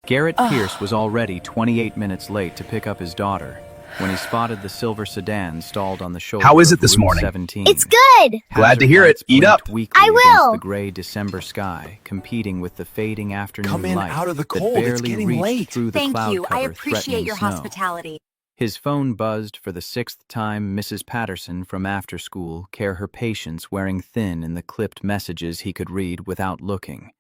Garrett Pierce was already 28 minutes late to pick up his daughter when he spotted the silver sedan stalled on the shoulder How is it of this Route morning? 17. It's good. Glad to Hazard hear it. lights Eat up. blinked weakly I against will. the gray December sky, competing with the fading afternoon Come in light out of the that cold. It's barely getting reached late. through the Thank cloud you. I cover appreciate threatening your snow. hospitality. His phone buzzed for the sixth time. Mrs. Patterson from after school, care her patients wearing thin in the clipped messages he could read without looking.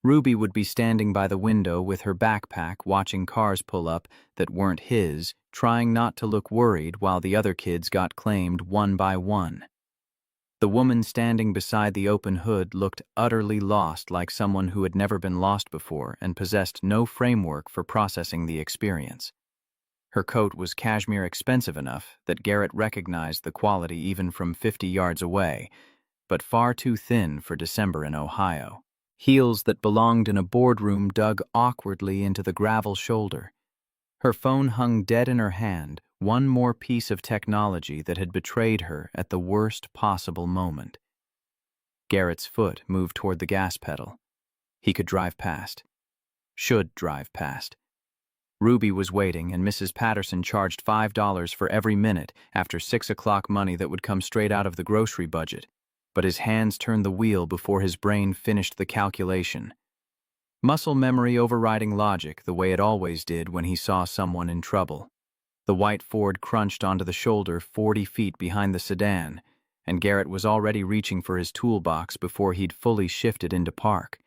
Ruby would be standing by the window with her backpack watching cars pull up that weren't his, trying not to look worried while the other kids got claimed one by one. The woman standing beside the open hood looked utterly lost, like someone who had never been lost before and possessed no framework for processing the experience. Her coat was cashmere expensive enough that Garrett recognized the quality even from 50 yards away, but far too thin for December in Ohio. Heels that belonged in a boardroom dug awkwardly into the gravel shoulder. Her phone hung dead in her hand, one more piece of technology that had betrayed her at the worst possible moment. Garrett's foot moved toward the gas pedal. He could drive past. Should drive past. Ruby was waiting, and Mrs. Patterson charged $5 for every minute after 6 o'clock money that would come straight out of the grocery budget. But his hands turned the wheel before his brain finished the calculation. Muscle memory overriding logic the way it always did when he saw someone in trouble. The white Ford crunched onto the shoulder 40 feet behind the sedan, and Garrett was already reaching for his toolbox before he'd fully shifted into park.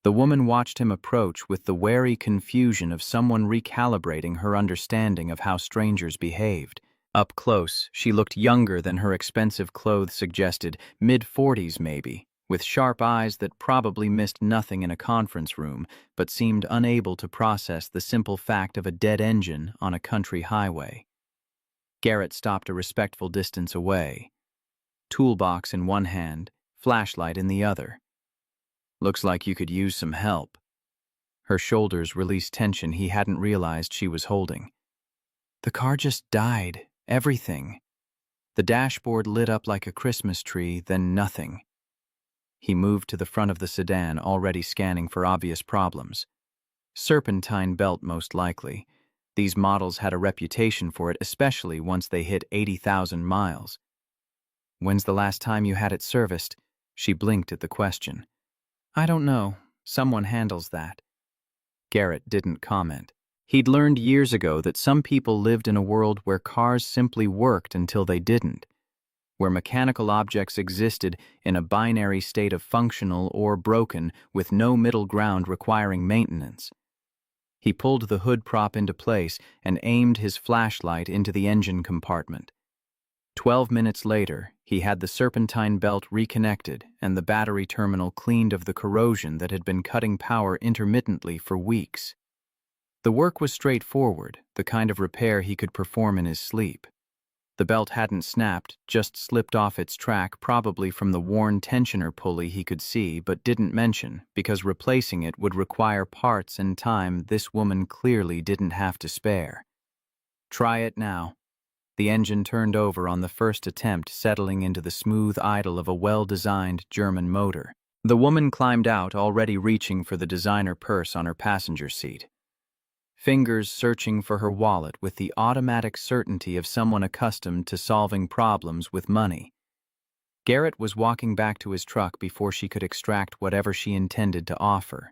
The woman watched him approach with the wary confusion of someone recalibrating her understanding of how strangers behaved. Up close, she looked younger than her expensive clothes suggested, mid-40s maybe, with sharp eyes that probably missed nothing in a conference room, but seemed unable to process the simple fact of a dead engine on a country highway. Garrett stopped a respectful distance away. Toolbox in one hand, flashlight in the other. "Looks like you could use some help." Her shoulders released tension he hadn't realized she was holding. "The car just died. Everything." The dashboard lit up like a Christmas tree, then nothing. He moved to the front of the sedan, already scanning for obvious problems. Serpentine belt, most likely. These models had a reputation for it, especially once they hit 80,000 miles. "When's the last time you had it serviced?" She blinked at the question. "I don't know. Someone handles that." Garrett didn't comment. He'd learned years ago that some people lived in a world where cars simply worked until they didn't, where mechanical objects existed in a binary state of functional or broken with no middle ground requiring maintenance. He pulled the hood prop into place and aimed his flashlight into the engine compartment. 12 minutes later, he had the serpentine belt reconnected and the battery terminal cleaned of the corrosion that had been cutting power intermittently for weeks. The work was straightforward, the kind of repair he could perform in his sleep. The belt hadn't snapped, just slipped off its track, probably from the worn tensioner pulley he could see but didn't mention, because replacing it would require parts and time this woman clearly didn't have to spare. "Try it now." The engine turned over on the first attempt, settling into the smooth idle of a well-designed German motor. The woman climbed out, already reaching for the designer purse on her passenger seat. Fingers searching for her wallet with the automatic certainty of someone accustomed to solving problems with money. Garrett was walking back to his truck before she could extract whatever she intended to offer.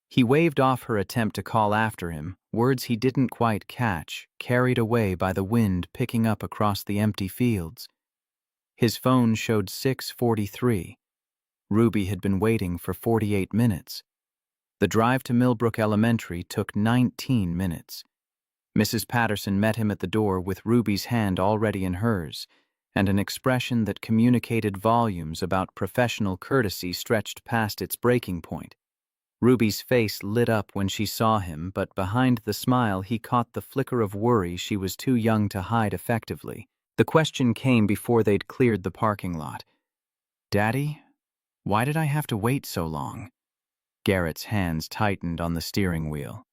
He waved off her attempt to call after him, words he didn't quite catch, carried away by the wind picking up across the empty fields. His phone showed 6:43. Ruby had been waiting for 48 minutes. The drive to Millbrook Elementary took 19 minutes. Mrs. Patterson met him at the door with Ruby's hand already in hers, and an expression that communicated volumes about professional courtesy stretched past its breaking point. Ruby's face lit up when she saw him, but behind the smile he caught the flicker of worry she was too young to hide effectively. The question came before they'd cleared the parking lot. "Daddy, why did I have to wait so long?" Garrett's hands tightened on the steering wheel.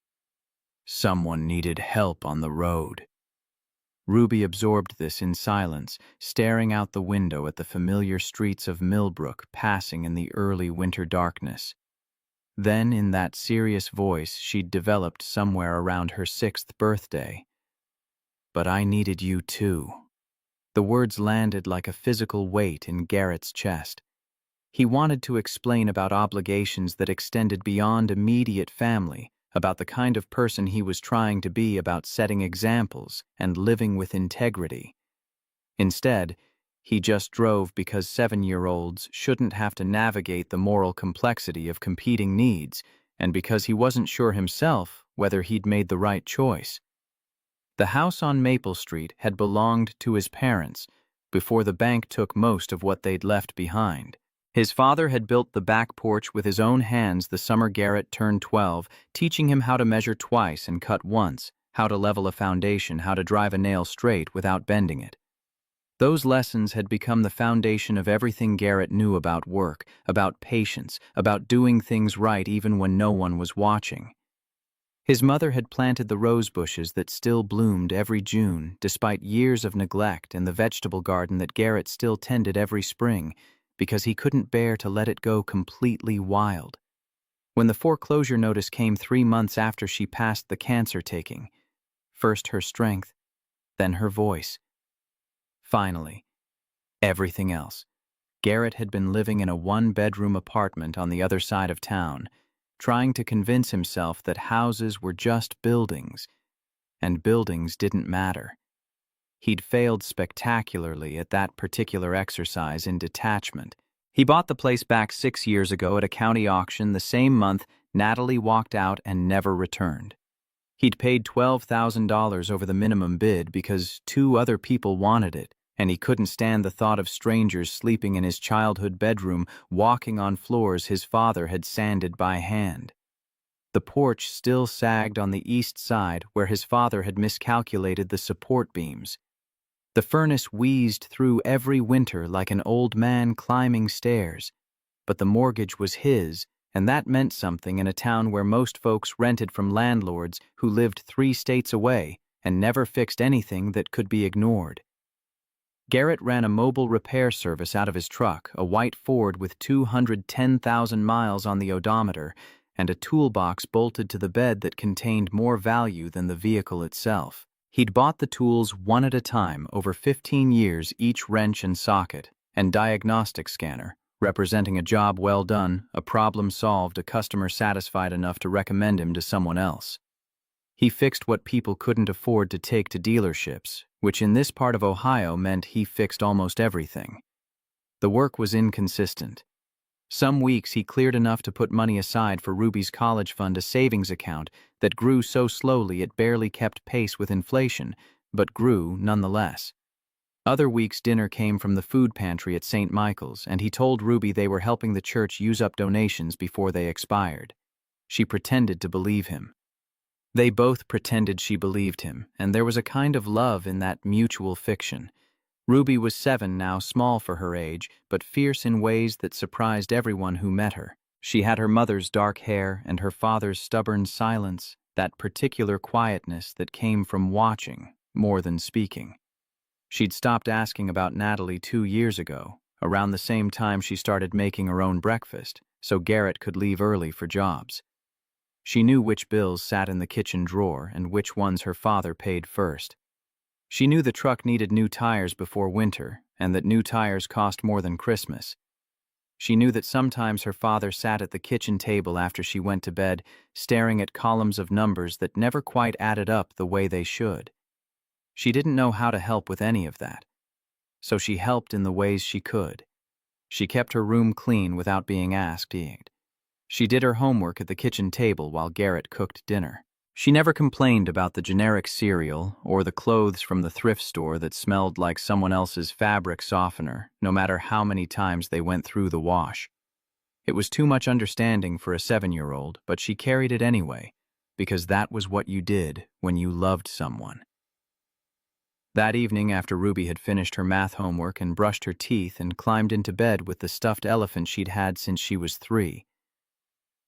"Someone needed help on the road." Ruby absorbed this in silence, staring out the window at the familiar streets of Millbrook passing in the early winter darkness. Then, in that serious voice she'd developed somewhere around her 6th birthday, "But I needed you too." The words landed like a physical weight in Garrett's chest. He wanted to explain about obligations that extended beyond immediate family, about the kind of person he was trying to be, about setting examples and living with integrity. Instead, he just drove because 7-year-olds shouldn't have to navigate the moral complexity of competing needs, and because he wasn't sure himself whether he'd made the right choice. The house on Maple Street had belonged to his parents before the bank took most of what they'd left behind. His father had built the back porch with his own hands the summer Garrett turned 12, teaching him how to measure twice and cut once, how to level a foundation, how to drive a nail straight without bending it. Those lessons had become the foundation of everything Garrett knew about work, about patience, about doing things right even when no one was watching. His mother had planted the rose bushes that still bloomed every June, despite years of neglect, and the vegetable garden that Garrett still tended every spring, because he couldn't bear to let it go completely wild. When the foreclosure notice came 3 months after she passed the cancer taking, first her strength, then her voice. Finally, everything else. Garrett had been living in a 1-bedroom apartment on the other side of town, trying to convince himself that houses were just buildings, and buildings didn't matter. He'd failed spectacularly at that particular exercise in detachment. He bought the place back 6 years ago at a county auction the same month Natalie walked out and never returned. He'd paid $12,000 over the minimum bid because 2 other people wanted it, and he couldn't stand the thought of strangers sleeping in his childhood bedroom, walking on floors his father had sanded by hand. The porch still sagged on the east side where his father had miscalculated the support beams. The furnace wheezed through every winter like an old man climbing stairs, but the mortgage was his, and that meant something in a town where most folks rented from landlords who lived 3 states away and never fixed anything that could be ignored. Garrett ran a mobile repair service out of his truck, a white Ford with 210,000 miles on the odometer, and a toolbox bolted to the bed that contained more value than the vehicle itself. He'd bought the tools one at a time over 15 years, each wrench and socket, and diagnostic scanner, representing a job well done, a problem solved, a customer satisfied enough to recommend him to someone else. He fixed what people couldn't afford to take to dealerships, which in this part of Ohio meant he fixed almost everything. The work was inconsistent. Some weeks he cleared enough to put money aside for Ruby's college fund, a savings account that grew so slowly it barely kept pace with inflation, but grew nonetheless. Other weeks dinner came from the food pantry at St. Michael's, and he told Ruby they were helping the church use up donations before they expired. She pretended to believe him. They both pretended she believed him, and there was a kind of love in that mutual fiction. Ruby was 7 now, small for her age, but fierce in ways that surprised everyone who met her. She had her mother's dark hair and her father's stubborn silence, that particular quietness that came from watching more than speaking. She'd stopped asking about Natalie 2 years ago, around the same time she started making her own breakfast, so Garrett could leave early for jobs. She knew which bills sat in the kitchen drawer and which ones her father paid first. She knew the truck needed new tires before winter, and that new tires cost more than Christmas. She knew that sometimes her father sat at the kitchen table after she went to bed, staring at columns of numbers that never quite added up the way they should. She didn't know how to help with any of that, so she helped in the ways she could. She kept her room clean without being asked. She did her homework at the kitchen table while Garrett cooked dinner. She never complained about the generic cereal or the clothes from the thrift store that smelled like someone else's fabric softener, no matter how many times they went through the wash. It was too much understanding for a 7-year-old, but she carried it anyway, because that was what you did when you loved someone. That evening, after Ruby had finished her math homework and brushed her teeth and climbed into bed with the stuffed elephant she'd had since she was 3,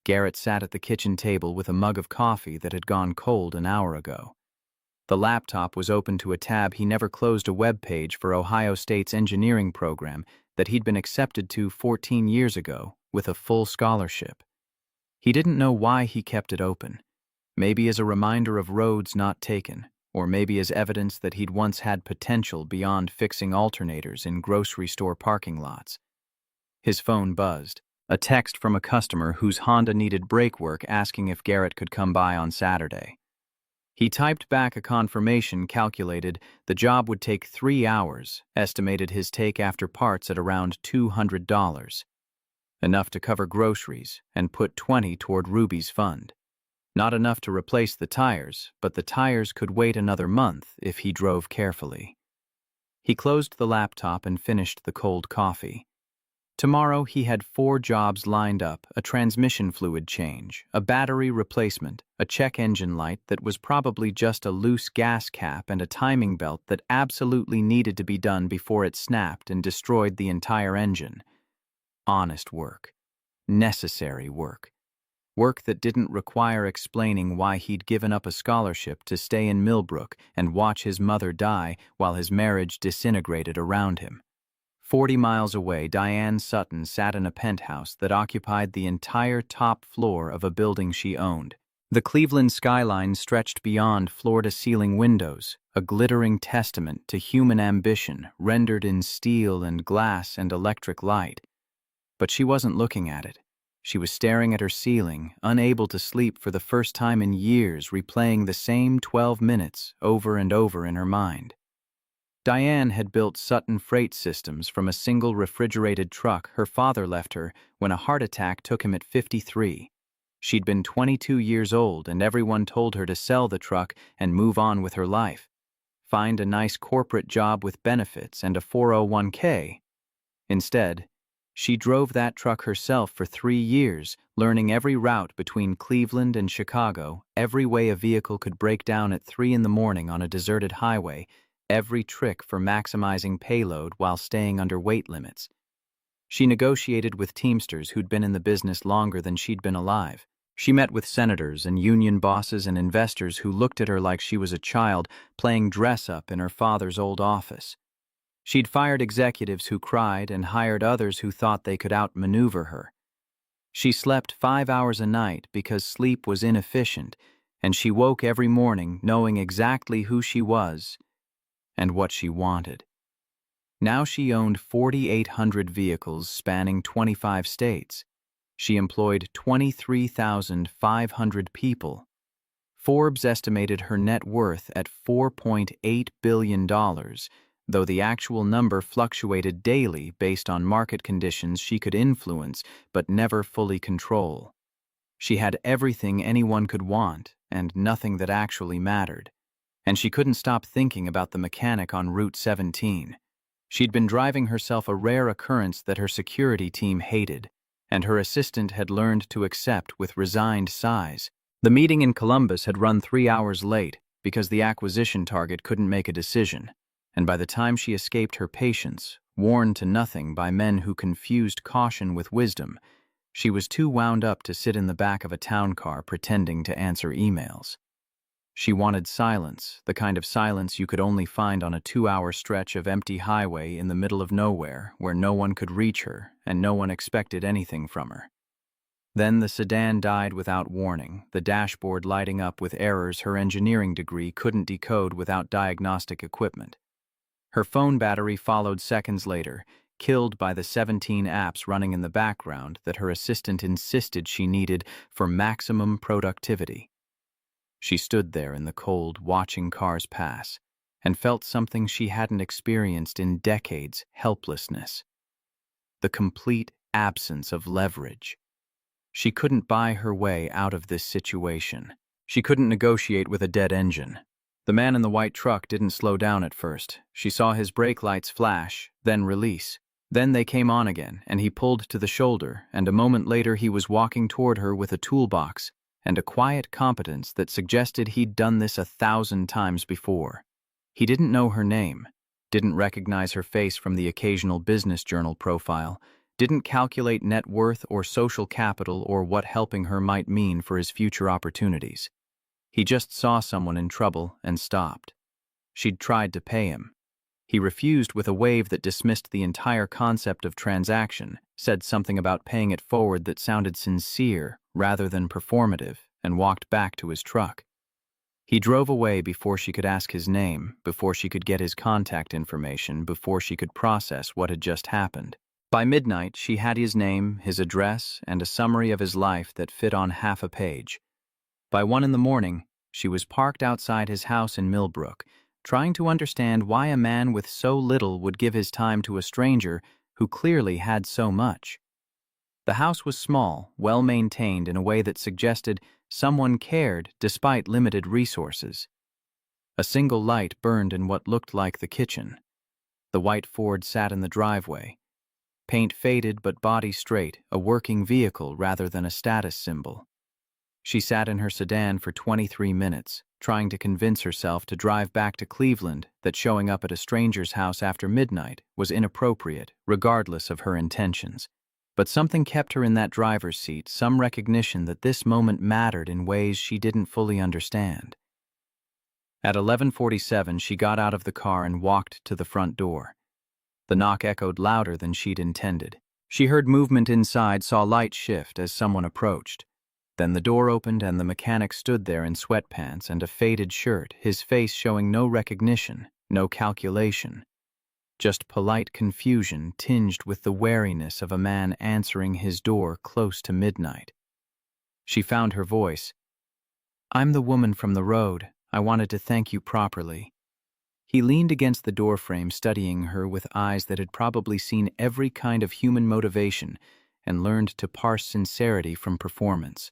Garrett sat at the kitchen table with a mug of coffee that had gone cold an hour ago. The laptop was open to a tab he never closed, a web page for Ohio State's engineering program that he'd been accepted to 14 years ago with a full scholarship. He didn't know why he kept it open. Maybe as a reminder of roads not taken, or maybe as evidence that he'd once had potential beyond fixing alternators in grocery store parking lots. His phone buzzed. A text from a customer whose Honda needed brake work asking if Garrett could come by on Saturday. He typed back a confirmation, calculated the job would take 3 hours, estimated his take after parts at around $200. Enough to cover groceries and put 20 toward Ruby's fund. Not enough to replace the tires, but the tires could wait another month if he drove carefully. He closed the laptop and finished the cold coffee. Tomorrow he had 4 jobs lined up: a transmission fluid change, a battery replacement, a check engine light that was probably just a loose gas cap, and a timing belt that absolutely needed to be done before it snapped and destroyed the entire engine. Honest work. Necessary work. Work that didn't require explaining why he'd given up a scholarship to stay in Millbrook and watch his mother die while his marriage disintegrated around him. 40 miles away, Diane Sutton sat in a penthouse that occupied the entire top floor of a building she owned. The Cleveland skyline stretched beyond floor-to-ceiling windows, a glittering testament to human ambition rendered in steel and glass and electric light. But she wasn't looking at it. She was staring at her ceiling, unable to sleep for the first time in years, replaying the same 12 minutes over and over in her mind. Diane had built Sutton Freight Systems from a single refrigerated truck her father left her when a heart attack took him at 53. She'd been 22 years old, and everyone told her to sell the truck and move on with her life. Find a nice corporate job with benefits and a 401k. Instead, she drove that truck herself for 3 years, learning every route between Cleveland and Chicago, every way a vehicle could break down at 3 in the morning on a deserted highway, every trick for maximizing payload while staying under weight limits. She negotiated with Teamsters who'd been in the business longer than she'd been alive. She met with senators and union bosses and investors who looked at her like she was a child playing dress-up in her father's old office. She'd fired executives who cried and hired others who thought they could outmaneuver her. She slept 5 hours a night because sleep was inefficient, and she woke every morning knowing exactly who she was and what she wanted. Now she owned 4,800 vehicles spanning 25 states. She employed 23,500 people. Forbes estimated her net worth at $4.8 billion, though the actual number fluctuated daily based on market conditions she could influence but never fully control. She had everything anyone could want and nothing that actually mattered. And she couldn't stop thinking about the mechanic on Route 17. She'd been driving herself a rare occurrence that her security team hated, and her assistant had learned to accept with resigned sighs. The meeting in Columbus had run 3 hours late because the acquisition target couldn't make a decision, and by the time she escaped her patience, worn to nothing by men who confused caution with wisdom, she was too wound up to sit in the back of a town car pretending to answer emails. She wanted silence, the kind of silence you could only find on a 2-hour stretch of empty highway in the middle of nowhere where no one could reach her and no one expected anything from her. Then the sedan died without warning, the dashboard lighting up with errors her engineering degree couldn't decode without diagnostic equipment. Her phone battery followed seconds later, killed by the 17 apps running in the background that her assistant insisted she needed for maximum productivity. She stood there in the cold, watching cars pass, and felt something she hadn't experienced in decades: helplessness. The complete absence of leverage. She couldn't buy her way out of this situation. She couldn't negotiate with a dead engine. The man in the white truck didn't slow down at first. She saw his brake lights flash, then release. Then they came on again, and he pulled to the shoulder, and a moment later he was walking toward her with a toolbox and a quiet competence that suggested he'd done this 1,000 times before. He didn't know her name, didn't recognize her face from the occasional business journal profile, didn't calculate net worth or social capital or what helping her might mean for his future opportunities. He just saw someone in trouble and stopped. She'd tried to pay him. He refused with a wave that dismissed the entire concept of transaction, said something about paying it forward that sounded sincere rather than performative, and walked back to his truck. He drove away before she could ask his name, before she could get his contact information, before she could process what had just happened. By midnight, she had his name, his address, and a summary of his life that fit on half a page. By 1 in the morning, she was parked outside his house in Millbrook, trying to understand why a man with so little would give his time to a stranger who clearly had so much. The house was small, well-maintained in a way that suggested someone cared despite limited resources. A single light burned in what looked like the kitchen. The white Ford sat in the driveway. Paint faded but body straight, a working vehicle rather than a status symbol. She sat in her sedan for 23 minutes, trying to convince herself to drive back to Cleveland that showing up at a stranger's house after midnight was inappropriate, regardless of her intentions. But something kept her in that driver's seat, some recognition that this moment mattered in ways she didn't fully understand. At 11:47, she got out of the car and walked to the front door. The knock echoed louder than she'd intended. She heard movement inside, saw light shift as someone approached. Then the door opened and the mechanic stood there in sweatpants and a faded shirt, his face showing no recognition, no calculation. Just polite confusion tinged with the wariness of a man answering his door close to midnight. She found her voice. "I'm the woman from the road. I wanted to thank you properly." He leaned against the doorframe, studying her with eyes that had probably seen every kind of human motivation and learned to parse sincerity from performance.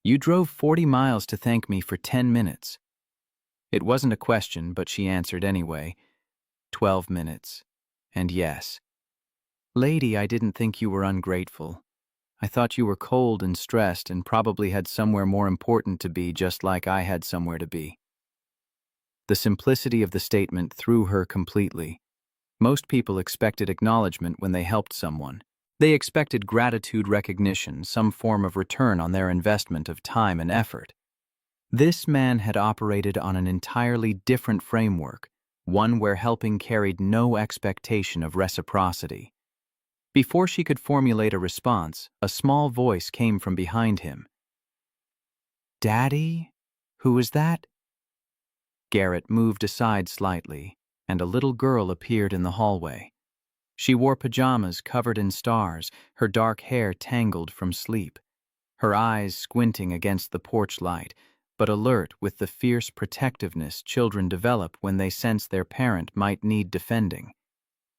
"You drove 40 miles to thank me for 10 minutes. It wasn't a question, but she answered anyway. 12 minutes. And yes. "Lady, I didn't think you were ungrateful. I thought you were cold and stressed and probably had somewhere more important to be, just like I had somewhere to be." The simplicity of the statement threw her completely. Most people expected acknowledgement when they helped someone. They expected gratitude, recognition, some form of return on their investment of time and effort. This man had operated on an entirely different framework, one where helping carried no expectation of reciprocity. Before she could formulate a response, a small voice came from behind him. "Daddy? Who is that?" Garrett moved aside slightly, and a little girl appeared in the hallway. She wore pajamas covered in stars, her dark hair tangled from sleep, her eyes squinting against the porch light, but alert with the fierce protectiveness children develop when they sense their parent might need defending.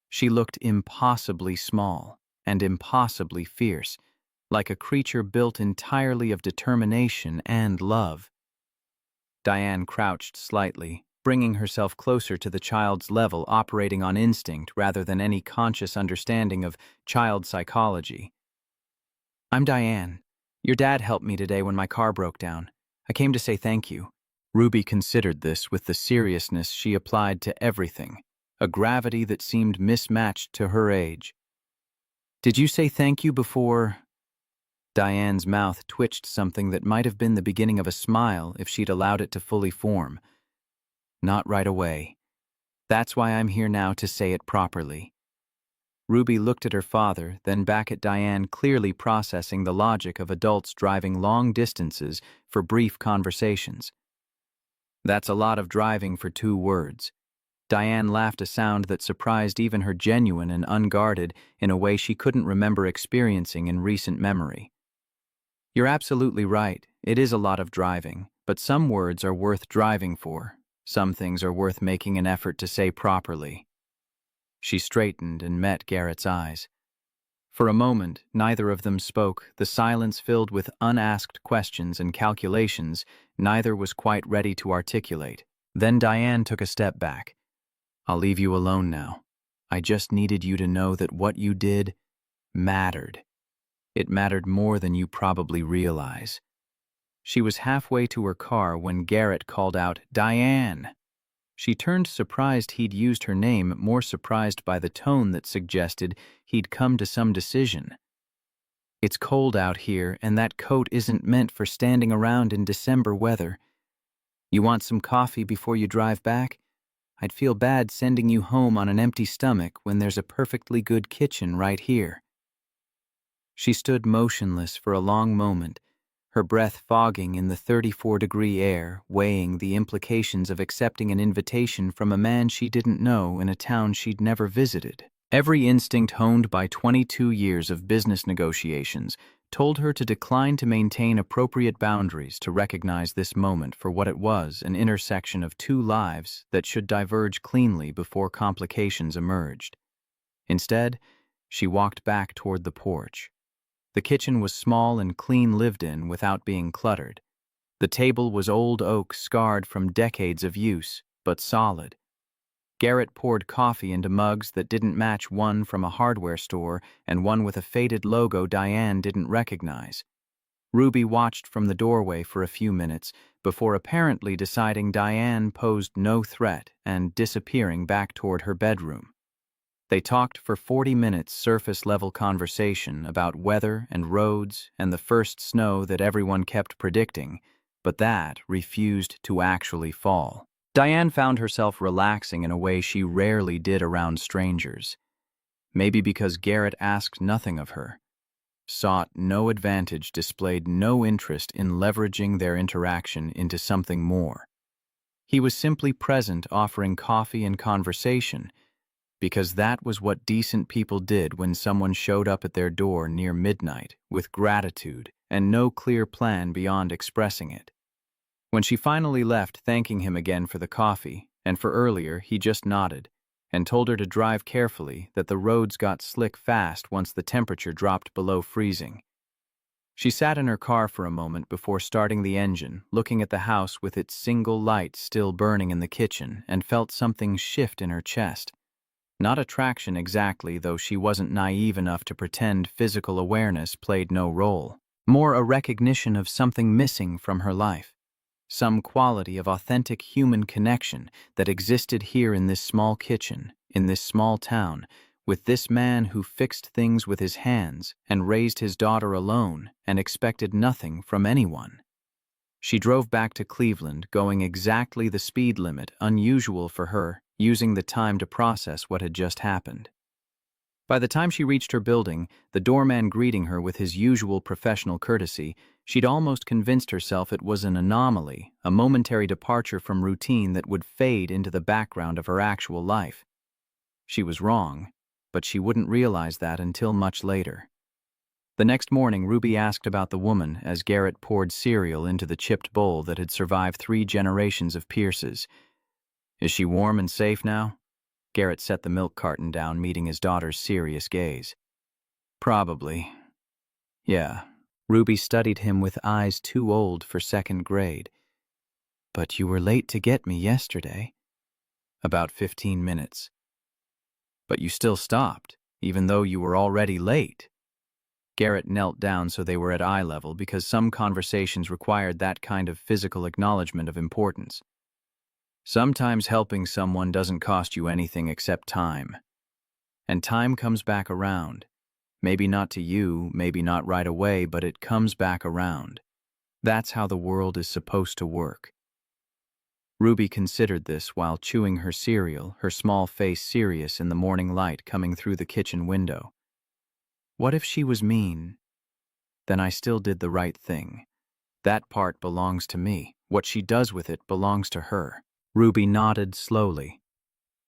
She looked impossibly small and impossibly fierce, like a creature built entirely of determination and love. Diane crouched slightly, bringing herself closer to the child's level, operating on instinct rather than any conscious understanding of child psychology. "I'm Diane. Your dad helped me today when my car broke down. I came to say thank you." Ruby considered this with the seriousness she applied to everything, a gravity that seemed mismatched to her age. "Did you say thank you before?" Diane's mouth twitched something that might have been the beginning of a smile if she'd allowed it to fully form. "Not right away. That's why I'm here now, to say it properly." Ruby looked at her father, then back at Diane, clearly processing the logic of adults driving long distances for brief conversations. "That's a lot of driving for 2 words. Diane laughed, a sound that surprised even her, genuine and unguarded in a way she couldn't remember experiencing in recent memory. "You're absolutely right. It is a lot of driving, but some words are worth driving for. Some things are worth making an effort to say properly." She straightened and met Garrett's eyes. For a moment, neither of them spoke, the silence filled with unasked questions and calculations neither was quite ready to articulate. Then Diane took a step back. "I'll leave you alone now. I just needed you to know that what you did mattered. It mattered more than you probably realize." She was halfway to her car when Garrett called out, "Diane!" She turned, surprised he'd used her name, more surprised by the tone that suggested he'd come to some decision. "It's cold out here, and that coat isn't meant for standing around in December weather. You want some coffee before you drive back? I'd feel bad sending you home on an empty stomach when there's a perfectly good kitchen right here." She stood motionless for a long moment, her breath fogging in the 34-degree air, weighing the implications of accepting an invitation from a man she didn't know in a town she'd never visited. Every instinct honed by 22 years of business negotiations told her to decline to maintain appropriate boundaries to recognize this moment for what it was, an intersection of two lives that should diverge cleanly before complications emerged. Instead, she walked back toward the porch. The kitchen was small and clean, lived in without being cluttered. The table was old oak, scarred from decades of use, but solid. Garrett poured coffee into mugs that didn't match, one from a hardware store and one with a faded logo Diane didn't recognize. Ruby watched from the doorway for a few minutes before apparently deciding Diane posed no threat and disappearing back toward her bedroom. They talked for 40 minutes, surface-level conversation about weather and roads and the first snow that everyone kept predicting, but that refused to actually fall. Diane found herself relaxing in a way she rarely did around strangers. Maybe because Garrett asked nothing of her, sought no advantage, displayed no interest in leveraging their interaction into something more. He was simply present, offering coffee and conversation, because that was what decent people did when someone showed up at their door near midnight with gratitude and no clear plan beyond expressing it. When she finally left, thanking him again for the coffee, and for earlier, he just nodded and told her to drive carefully, that the roads got slick fast once the temperature dropped below freezing. She sat in her car for a moment before starting the engine, looking at the house with its single light still burning in the kitchen, and felt something shift in her chest. Not attraction exactly, though she wasn't naive enough to pretend physical awareness played no role. More a recognition of something missing from her life. Some quality of authentic human connection that existed here in this small kitchen, in this small town, with this man who fixed things with his hands and raised his daughter alone and expected nothing from anyone. She drove back to Cleveland, going exactly the speed limit, unusual for her, using the time to process what had just happened. By the time she reached her building, the doorman greeting her with his usual professional courtesy, she'd almost convinced herself it was an anomaly, a momentary departure from routine that would fade into the background of her actual life. She was wrong, but she wouldn't realize that until much later. The next morning, Ruby asked about the woman as Garrett poured cereal into the chipped bowl that had survived 3 generations of Pierces. "Is she warm and safe now?" Garrett set the milk carton down, meeting his daughter's serious gaze. "Probably. Yeah." Ruby studied him with eyes too old for 2nd grade. "But you were late to get me yesterday." "About 15 minutes. But you still stopped, even though you were already late." Garrett knelt down so they were at eye level, because some conversations required that kind of physical acknowledgement of importance. "Sometimes helping someone doesn't cost you anything except time. And time comes back around. Maybe not to you, maybe not right away, but it comes back around. That's how the world is supposed to work." Ruby considered this while chewing her cereal, her small face serious in the morning light coming through the kitchen window. What if she was mean? Then I still did the right thing. That part belongs to me. What she does with it belongs to her. Ruby nodded slowly,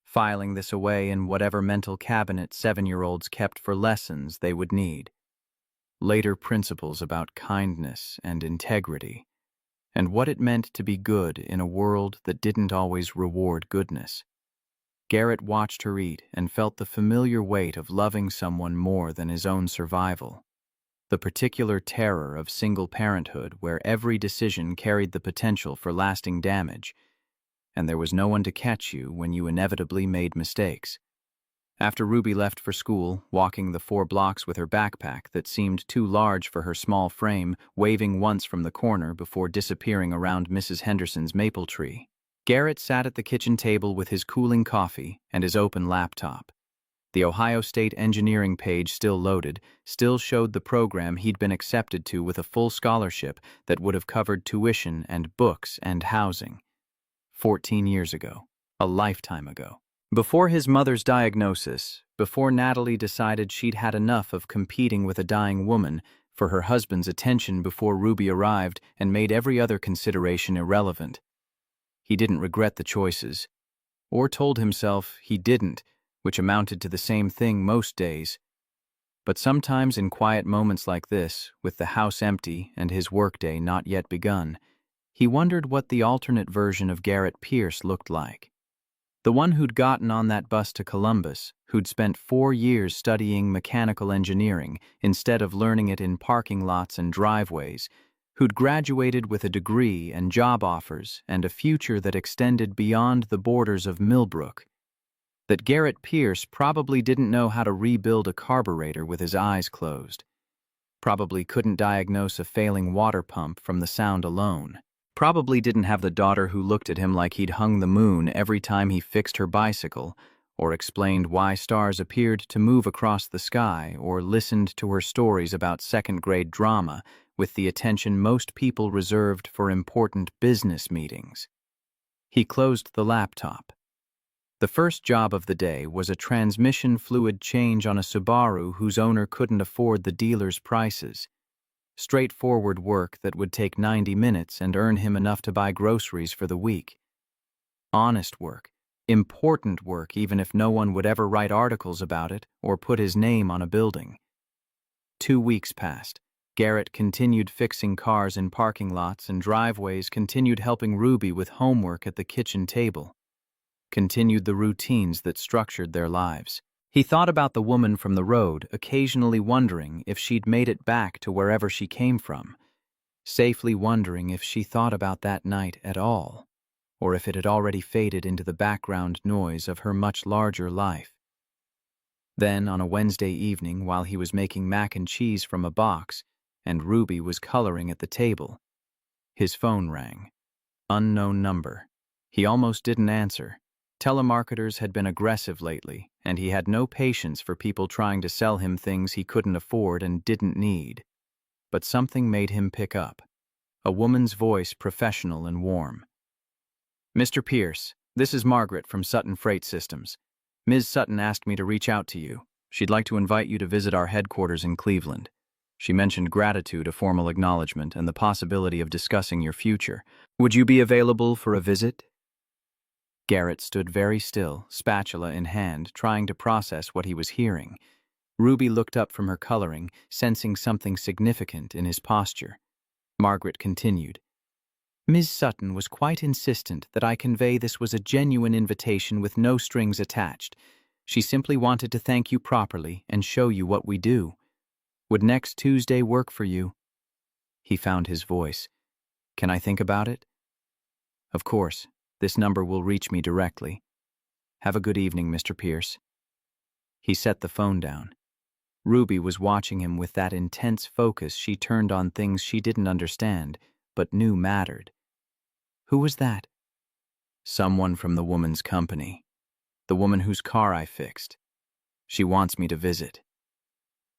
filing this away in whatever mental cabinet 7-year-olds kept for lessons they would need. Later principles about kindness and integrity, and what it meant to be good in a world that didn't always reward goodness. Garrett watched her eat and felt the familiar weight of loving someone more than his own survival. The particular terror of single parenthood, where every decision carried the potential for lasting damage, and there was no one to catch you when you inevitably made mistakes. After Ruby left for school, walking the 4 blocks with her backpack that seemed too large for her small frame, waving once from the corner before disappearing around Mrs. Henderson's maple tree, Garrett sat at the kitchen table with his cooling coffee and his open laptop. The Ohio State engineering page, still loaded, still showed the program he'd been accepted to with a full scholarship that would have covered tuition and books and housing. 14 years ago, a lifetime ago. Before his mother's diagnosis, before Natalie decided she'd had enough of competing with a dying woman for her husband's attention before Ruby arrived and made every other consideration irrelevant. He didn't regret the choices, or told himself he didn't, which amounted to the same thing most days. But sometimes in quiet moments like this, with the house empty and his workday not yet begun, he wondered what the alternate version of Garrett Pierce looked like. The one who'd gotten on that bus to Columbus, who'd spent 4 years studying mechanical engineering instead of learning it in parking lots and driveways, who'd graduated with a degree and job offers and a future that extended beyond the borders of Millbrook. That Garrett Pierce probably didn't know how to rebuild a carburetor with his eyes closed. Probably couldn't diagnose a failing water pump from the sound alone. Probably didn't have the daughter who looked at him like he'd hung the moon every time he fixed her bicycle, or explained why stars appeared to move across the sky, or listened to her stories about second-grade drama with the attention most people reserved for important business meetings. He closed the laptop. The first job of the day was a transmission fluid change on a Subaru whose owner couldn't afford the dealer's prices. Straightforward work that would take 90 minutes and earn him enough to buy groceries for the week. Honest work, important work even if no one would ever write articles about it or put his name on a building. 2 weeks passed. Garrett continued fixing cars in parking lots and driveways, continued helping Ruby with homework at the kitchen table. Continued the routines that structured their lives. He thought about the woman from the road, occasionally wondering if she'd made it back to wherever she came from, safely wondering if she thought about that night at all, or if it had already faded into the background noise of her much larger life. Then, on a Wednesday evening, while he was making mac and cheese from a box, and Ruby was coloring at the table, his phone rang. Unknown number. He almost didn't answer. Telemarketers had been aggressive lately, and he had no patience for people trying to sell him things he couldn't afford and didn't need. But something made him pick up. A woman's voice, professional and warm. "Mr. Pierce, this is Margaret from Sutton Freight Systems. Ms. Sutton asked me to reach out to you. She'd like to invite you to visit our headquarters in Cleveland. She mentioned gratitude, a formal acknowledgement, and the possibility of discussing your future. Would you be available for a visit?" Garrett stood very still, spatula in hand, trying to process what he was hearing. Ruby looked up from her coloring, sensing something significant in his posture. Margaret continued. "Ms. Sutton was quite insistent that I convey this was a genuine invitation with no strings attached. She simply wanted to thank you properly and show you what we do. Would next Tuesday work for you?" He found his voice. "Can I think about it?" "Of course. This number will reach me directly. Have a good evening, Mr. Pierce." He set the phone down. Ruby was watching him with that intense focus she turned on things she didn't understand, but knew mattered. "Who was that?" "Someone from the woman's company. The woman whose car I fixed. She wants me to visit."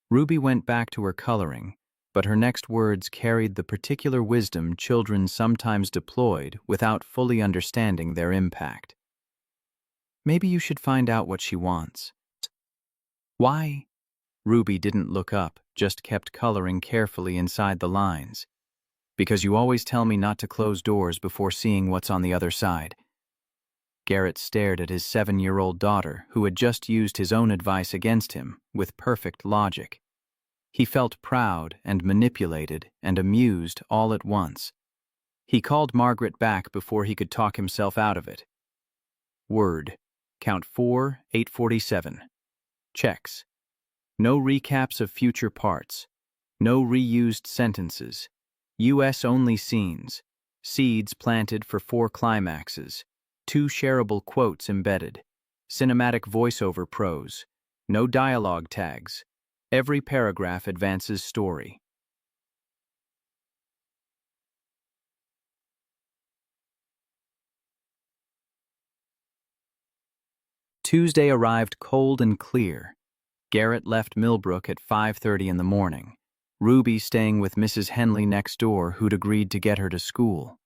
Ruby went back to her coloring, but her next words carried the particular wisdom children sometimes deployed without fully understanding their impact. "Maybe you should find out what she wants." "Why?" Ruby didn't look up, just kept coloring carefully inside the lines. "Because you always tell me not to close doors before seeing what's on the other side." Garrett stared at his 7-year-old daughter, who had just used his own advice against him, with perfect logic. He felt proud and manipulated and amused all at once. He called Margaret back before he could talk himself out of it. Word. Count 4, 847. Checks. No recaps of future parts. No reused sentences. US-only scenes. Seeds planted for 4 climaxes. 2 shareable quotes embedded. Cinematic voiceover prose. No dialogue tags. Every paragraph advances story. Tuesday arrived cold and clear. Garrett left Millbrook at 5:30 in the morning. Ruby staying with Mrs. Henley next door, who'd agreed to get her to school.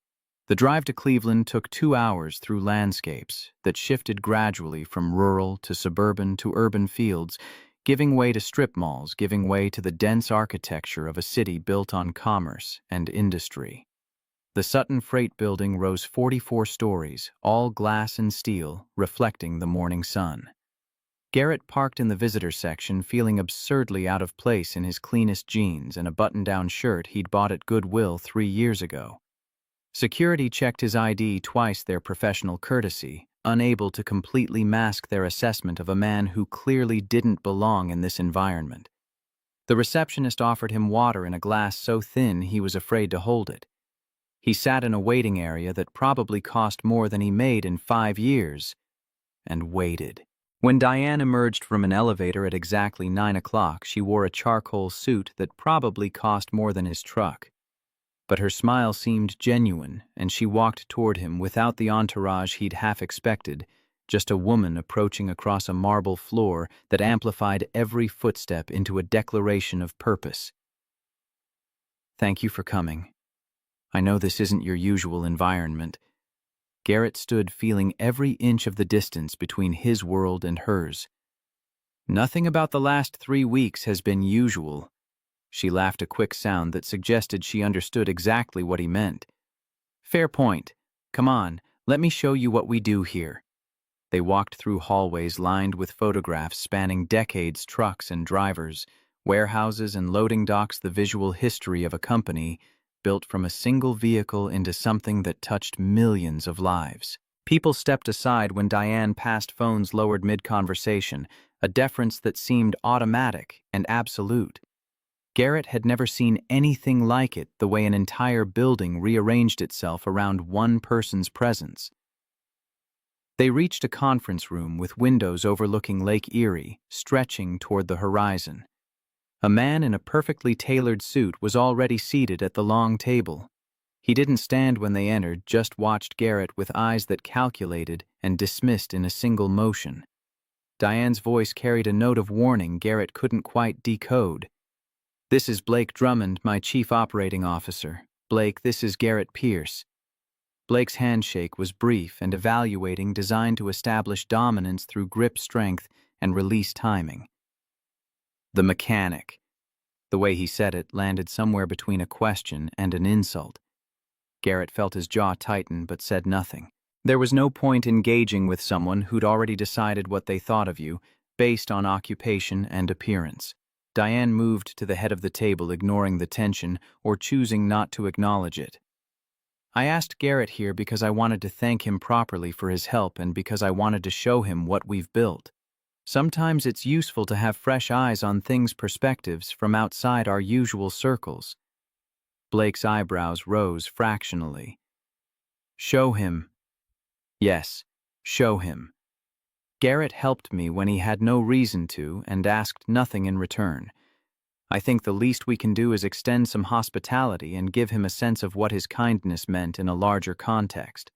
The drive to Cleveland took 2 hours through landscapes that shifted gradually from rural to suburban to urban fields, giving way to strip malls, giving way to the dense architecture of a city built on commerce and industry. The Sutton Freight Building rose 44 stories, all glass and steel, reflecting the morning sun. Garrett parked in the visitor section, feeling absurdly out of place in his cleanest jeans and a button-down shirt he'd bought at Goodwill 3 years ago. Security checked his ID twice, their professional courtesy, unable to completely mask their assessment of a man who clearly didn't belong in this environment. The receptionist offered him water in a glass so thin he was afraid to hold it. He sat in a waiting area that probably cost more than he made in 5 years, and waited. When Diane emerged from an elevator at exactly 9 o'clock, she wore a charcoal suit that probably cost more than his truck. But her smile seemed genuine, and she walked toward him without the entourage he'd half expected, just a woman approaching across a marble floor that amplified every footstep into a declaration of purpose. "Thank you for coming. I know this isn't your usual environment." Garrett stood feeling every inch of the distance between his world and hers. "Nothing about the last 3 weeks has been usual." She laughed, a quick sound that suggested she understood exactly what he meant. "Fair point. Come on, let me show you what we do here." They walked through hallways lined with photographs spanning decades, trucks and drivers, warehouses and loading docks, the visual history of a company built from a single vehicle into something that touched millions of lives. People stepped aside when Diane passed, phones lowered mid-conversation, a deference that seemed automatic and absolute. Garrett had never seen anything like it, the way an entire building rearranged itself around one person's presence. They reached a conference room with windows overlooking Lake Erie, stretching toward the horizon. A man in a perfectly tailored suit was already seated at the long table. He didn't stand when they entered, just watched Garrett with eyes that calculated and dismissed in a single motion. Diane's voice carried a note of warning Garrett couldn't quite decode. "This is Blake Drummond, my chief operating officer. Blake, this is Garrett Pierce." Blake's handshake was brief and evaluating, designed to establish dominance through grip strength and release timing. "The mechanic." The way he said it landed somewhere between a question and an insult. Garrett felt his jaw tighten but said nothing. There was no point engaging with someone who'd already decided what they thought of you, based on occupation and appearance. Diane moved to the head of the table, ignoring the tension or choosing not to acknowledge it. "I asked Garrett here because I wanted to thank him properly for his help and because I wanted to show him what we've built. Sometimes it's useful to have fresh eyes on things, perspectives from outside our usual circles." Blake's eyebrows rose fractionally. "Show him." "Yes, show him. Garrett helped me when he had no reason to and asked nothing in return. I think the least we can do is extend some hospitality and give him a sense of what his kindness meant in a larger context."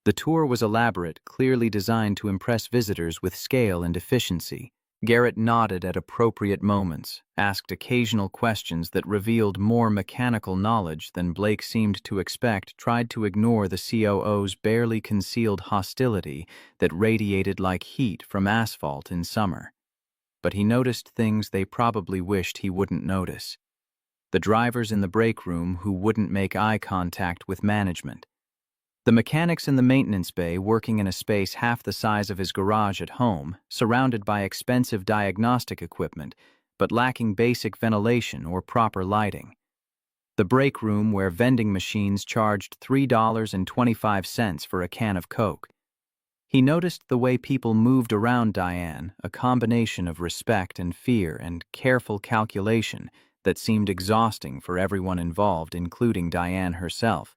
The tour was elaborate, clearly designed to impress visitors with scale and efficiency. Garrett nodded at appropriate moments, asked occasional questions that revealed more mechanical knowledge than Blake seemed to expect, tried to ignore the COO's barely concealed hostility that radiated like heat from asphalt in summer. But he noticed things they probably wished he wouldn't notice. The drivers in the break room who wouldn't make eye contact with management. The mechanics in the maintenance bay working in a space half the size of his garage at home, surrounded by expensive diagnostic equipment, but lacking basic ventilation or proper lighting. The break room where vending machines charged $3.25 for a can of Coke. He noticed the way people moved around Diane, a combination of respect and fear and careful calculation that seemed exhausting for everyone involved, including Diane herself,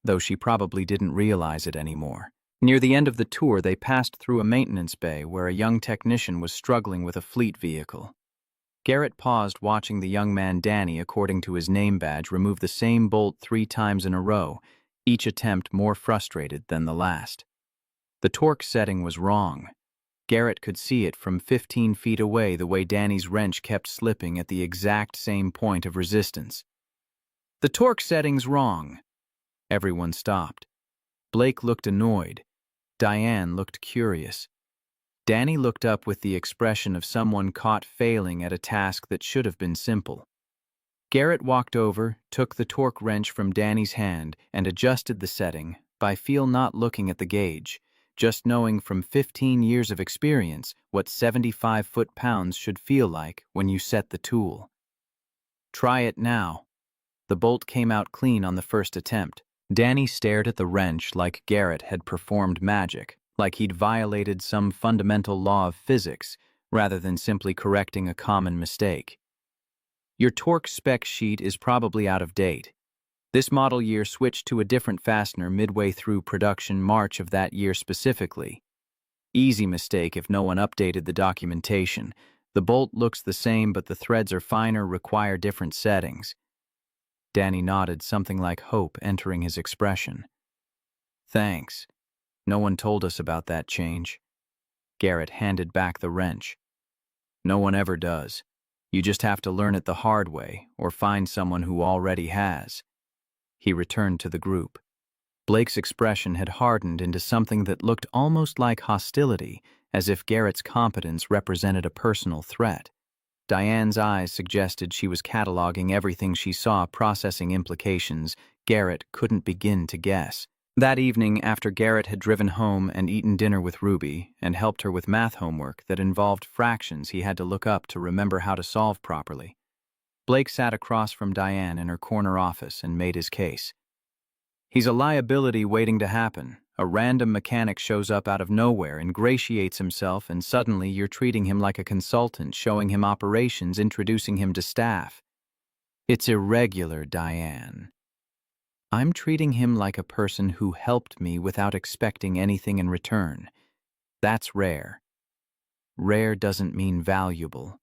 though she probably didn't realize it anymore. Near the end of the tour, they passed through a maintenance bay where a young technician was struggling with a fleet vehicle. Garrett paused, watching the young man Danny, according to his name badge, remove the same bolt 3 times in a row, each attempt more frustrated than the last. The torque setting was wrong. Garrett could see it from 15 feet away, the way Danny's wrench kept slipping at the exact same point of resistance. "The torque setting's wrong." Everyone stopped. Blake looked annoyed. Diane looked curious. Danny looked up with the expression of someone caught failing at a task that should have been simple. Garrett walked over, took the torque wrench from Danny's hand, and adjusted the setting by not looking at the gauge, just knowing from 15 years of experience what 75 foot-pounds should feel like when you set the tool. Try it now. The bolt came out clean on the first attempt. Danny stared at the wrench like Garrett had performed magic, like he'd violated some fundamental law of physics, rather than simply correcting a common mistake. Your torque spec sheet is probably out of date. This model year switched to a different fastener midway through production March of that year specifically. Easy mistake if no one updated the documentation. The bolt looks the same, but the threads are finer, require different settings. Danny nodded, something like hope entering his expression. Thanks. No one told us about that change. Garrett handed back the wrench. No one ever does. You just have to learn it the hard way, or find someone who already has. He returned to the group. Blake's expression had hardened into something that looked almost like hostility, as if Garrett's competence represented a personal threat. Diane's eyes suggested she was cataloging everything she saw, processing implications Garrett couldn't begin to guess. That evening, after Garrett had driven home and eaten dinner with Ruby and helped her with math homework that involved fractions he had to look up to remember how to solve properly, Blake sat across from Diane in her corner office and made his case. He's a liability waiting to happen. A random mechanic shows up out of nowhere, ingratiates himself, and suddenly you're treating him like a consultant, showing him operations, introducing him to staff. It's irregular, Diane. I'm treating him like a person who helped me without expecting anything in return. That's rare. Rare doesn't mean valuable.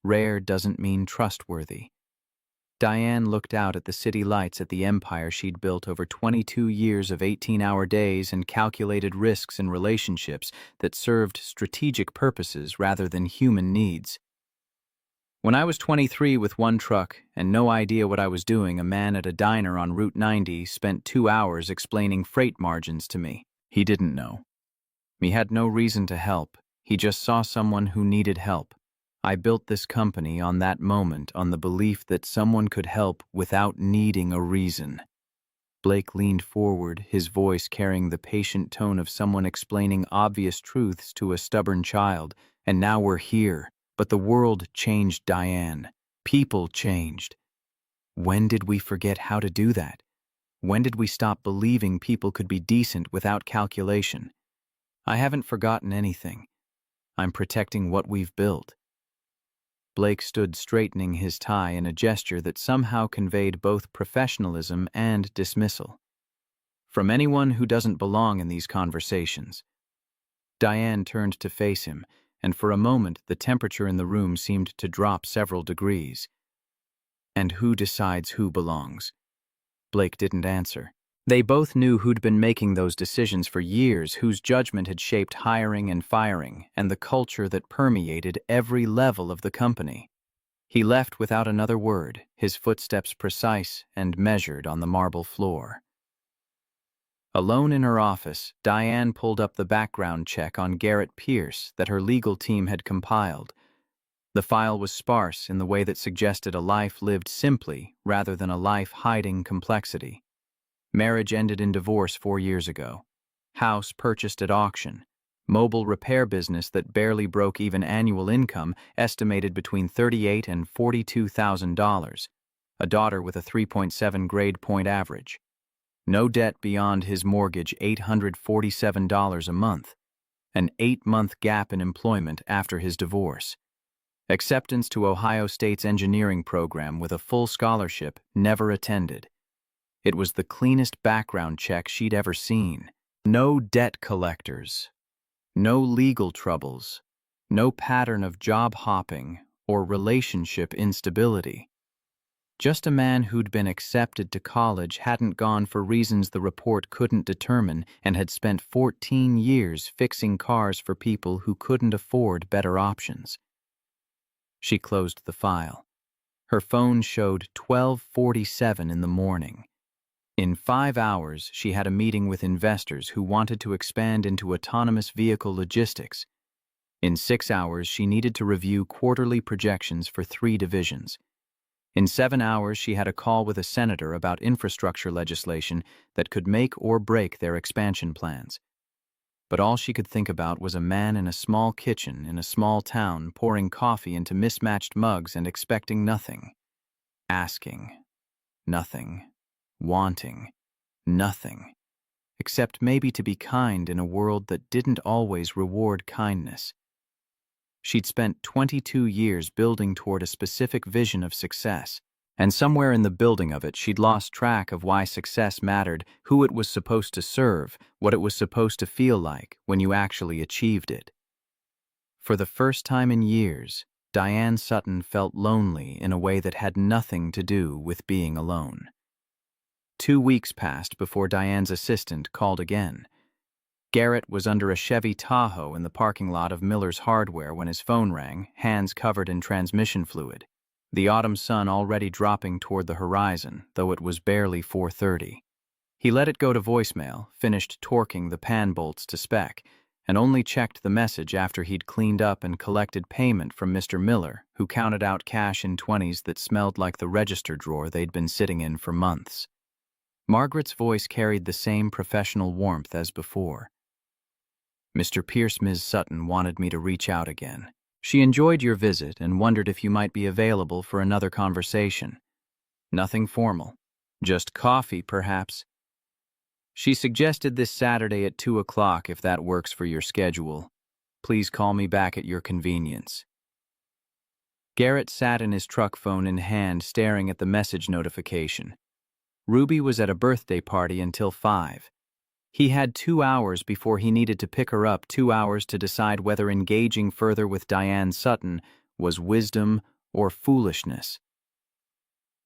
Rare doesn't mean trustworthy. Diane looked out at the city lights at the empire she'd built over 22 years of 18-hour days and calculated risks in relationships that served strategic purposes rather than human needs. When I was 23 with one truck and no idea what I was doing, a man at a diner on Route 90 spent 2 hours explaining freight margins to me. He didn't know. He had no reason to help. He just saw someone who needed help. I built this company on that moment on the belief that someone could help without needing a reason. Blake leaned forward, his voice carrying the patient tone of someone explaining obvious truths to a stubborn child. And now we're here. But the world changed, Diane. People changed. When did we forget how to do that? When did we stop believing people could be decent without calculation? I haven't forgotten anything. I'm protecting what we've built. Blake stood straightening his tie in a gesture that somehow conveyed both professionalism and dismissal. From anyone who doesn't belong in these conversations. Diane turned to face him, and for a moment the temperature in the room seemed to drop several degrees. And who decides who belongs? Blake didn't answer. They both knew who'd been making those decisions for years, whose judgment had shaped hiring and firing, and the culture that permeated every level of the company. He left without another word, his footsteps precise and measured on the marble floor. Alone in her office, Diane pulled up the background check on Garrett Pierce that her legal team had compiled. The file was sparse in the way that suggested a life lived simply rather than a life hiding complexity. Marriage ended in divorce 4 years ago. House purchased at auction. Mobile repair business that barely broke even, annual income estimated between $38,000 and $42,000. A daughter with a 3.7 grade point average. No debt beyond his mortgage, $847 a month. An 8-month gap in employment after his divorce. Acceptance to Ohio State's engineering program with a full scholarship, never attended. It was the cleanest background check she'd ever seen. No debt collectors. No legal troubles. No pattern of job hopping or relationship instability. Just a man who'd been accepted to college, hadn't gone for reasons the report couldn't determine, and had spent 14 years fixing cars for people who couldn't afford better options. She closed the file. Her phone showed 12:47 in the morning. In 5 hours, she had a meeting with investors who wanted to expand into autonomous vehicle logistics. In 6 hours, she needed to review quarterly projections for 3 divisions. In 7 hours, she had a call with a senator about infrastructure legislation that could make or break their expansion plans. But all she could think about was a man in a small kitchen in a small town pouring coffee into mismatched mugs and expecting nothing. Asking. Nothing. Wanting. Nothing. Except maybe to be kind in a world that didn't always reward kindness. She'd spent 22 years building toward a specific vision of success, and somewhere in the building of it she'd lost track of why success mattered, who it was supposed to serve, what it was supposed to feel like when you actually achieved it. For the first time in years, Diane Sutton felt lonely in a way that had nothing to do with being alone. 2 weeks passed before Diane's assistant called again. Garrett was under a Chevy Tahoe in the parking lot of Miller's Hardware when his phone rang, hands covered in transmission fluid. The autumn sun already dropping toward the horizon, though it was barely 4:30. He let it go to voicemail, finished torquing the pan bolts to spec, and only checked the message after he'd cleaned up and collected payment from Mr. Miller, who counted out cash in 20s that smelled like the register drawer they'd been sitting in for months. Margaret's voice carried the same professional warmth as before. Mr. Pierce, Ms. Sutton wanted me to reach out again. She enjoyed your visit and wondered if you might be available for another conversation. Nothing formal. Just coffee, perhaps. She suggested this Saturday at 2 o'clock if that works for your schedule. Please call me back at your convenience. Garrett sat in his truck phone in hand staring at the message notification. Ruby was at a birthday party until 5. He had 2 hours before he needed to pick her up, 2 hours to decide whether engaging further with Diane Sutton was wisdom or foolishness.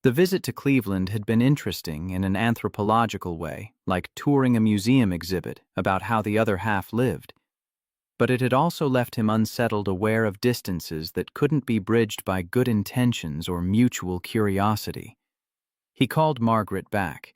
The visit to Cleveland had been interesting in an anthropological way, like touring a museum exhibit about how the other half lived. But it had also left him unsettled, aware of distances that couldn't be bridged by good intentions or mutual curiosity. He called Margaret back.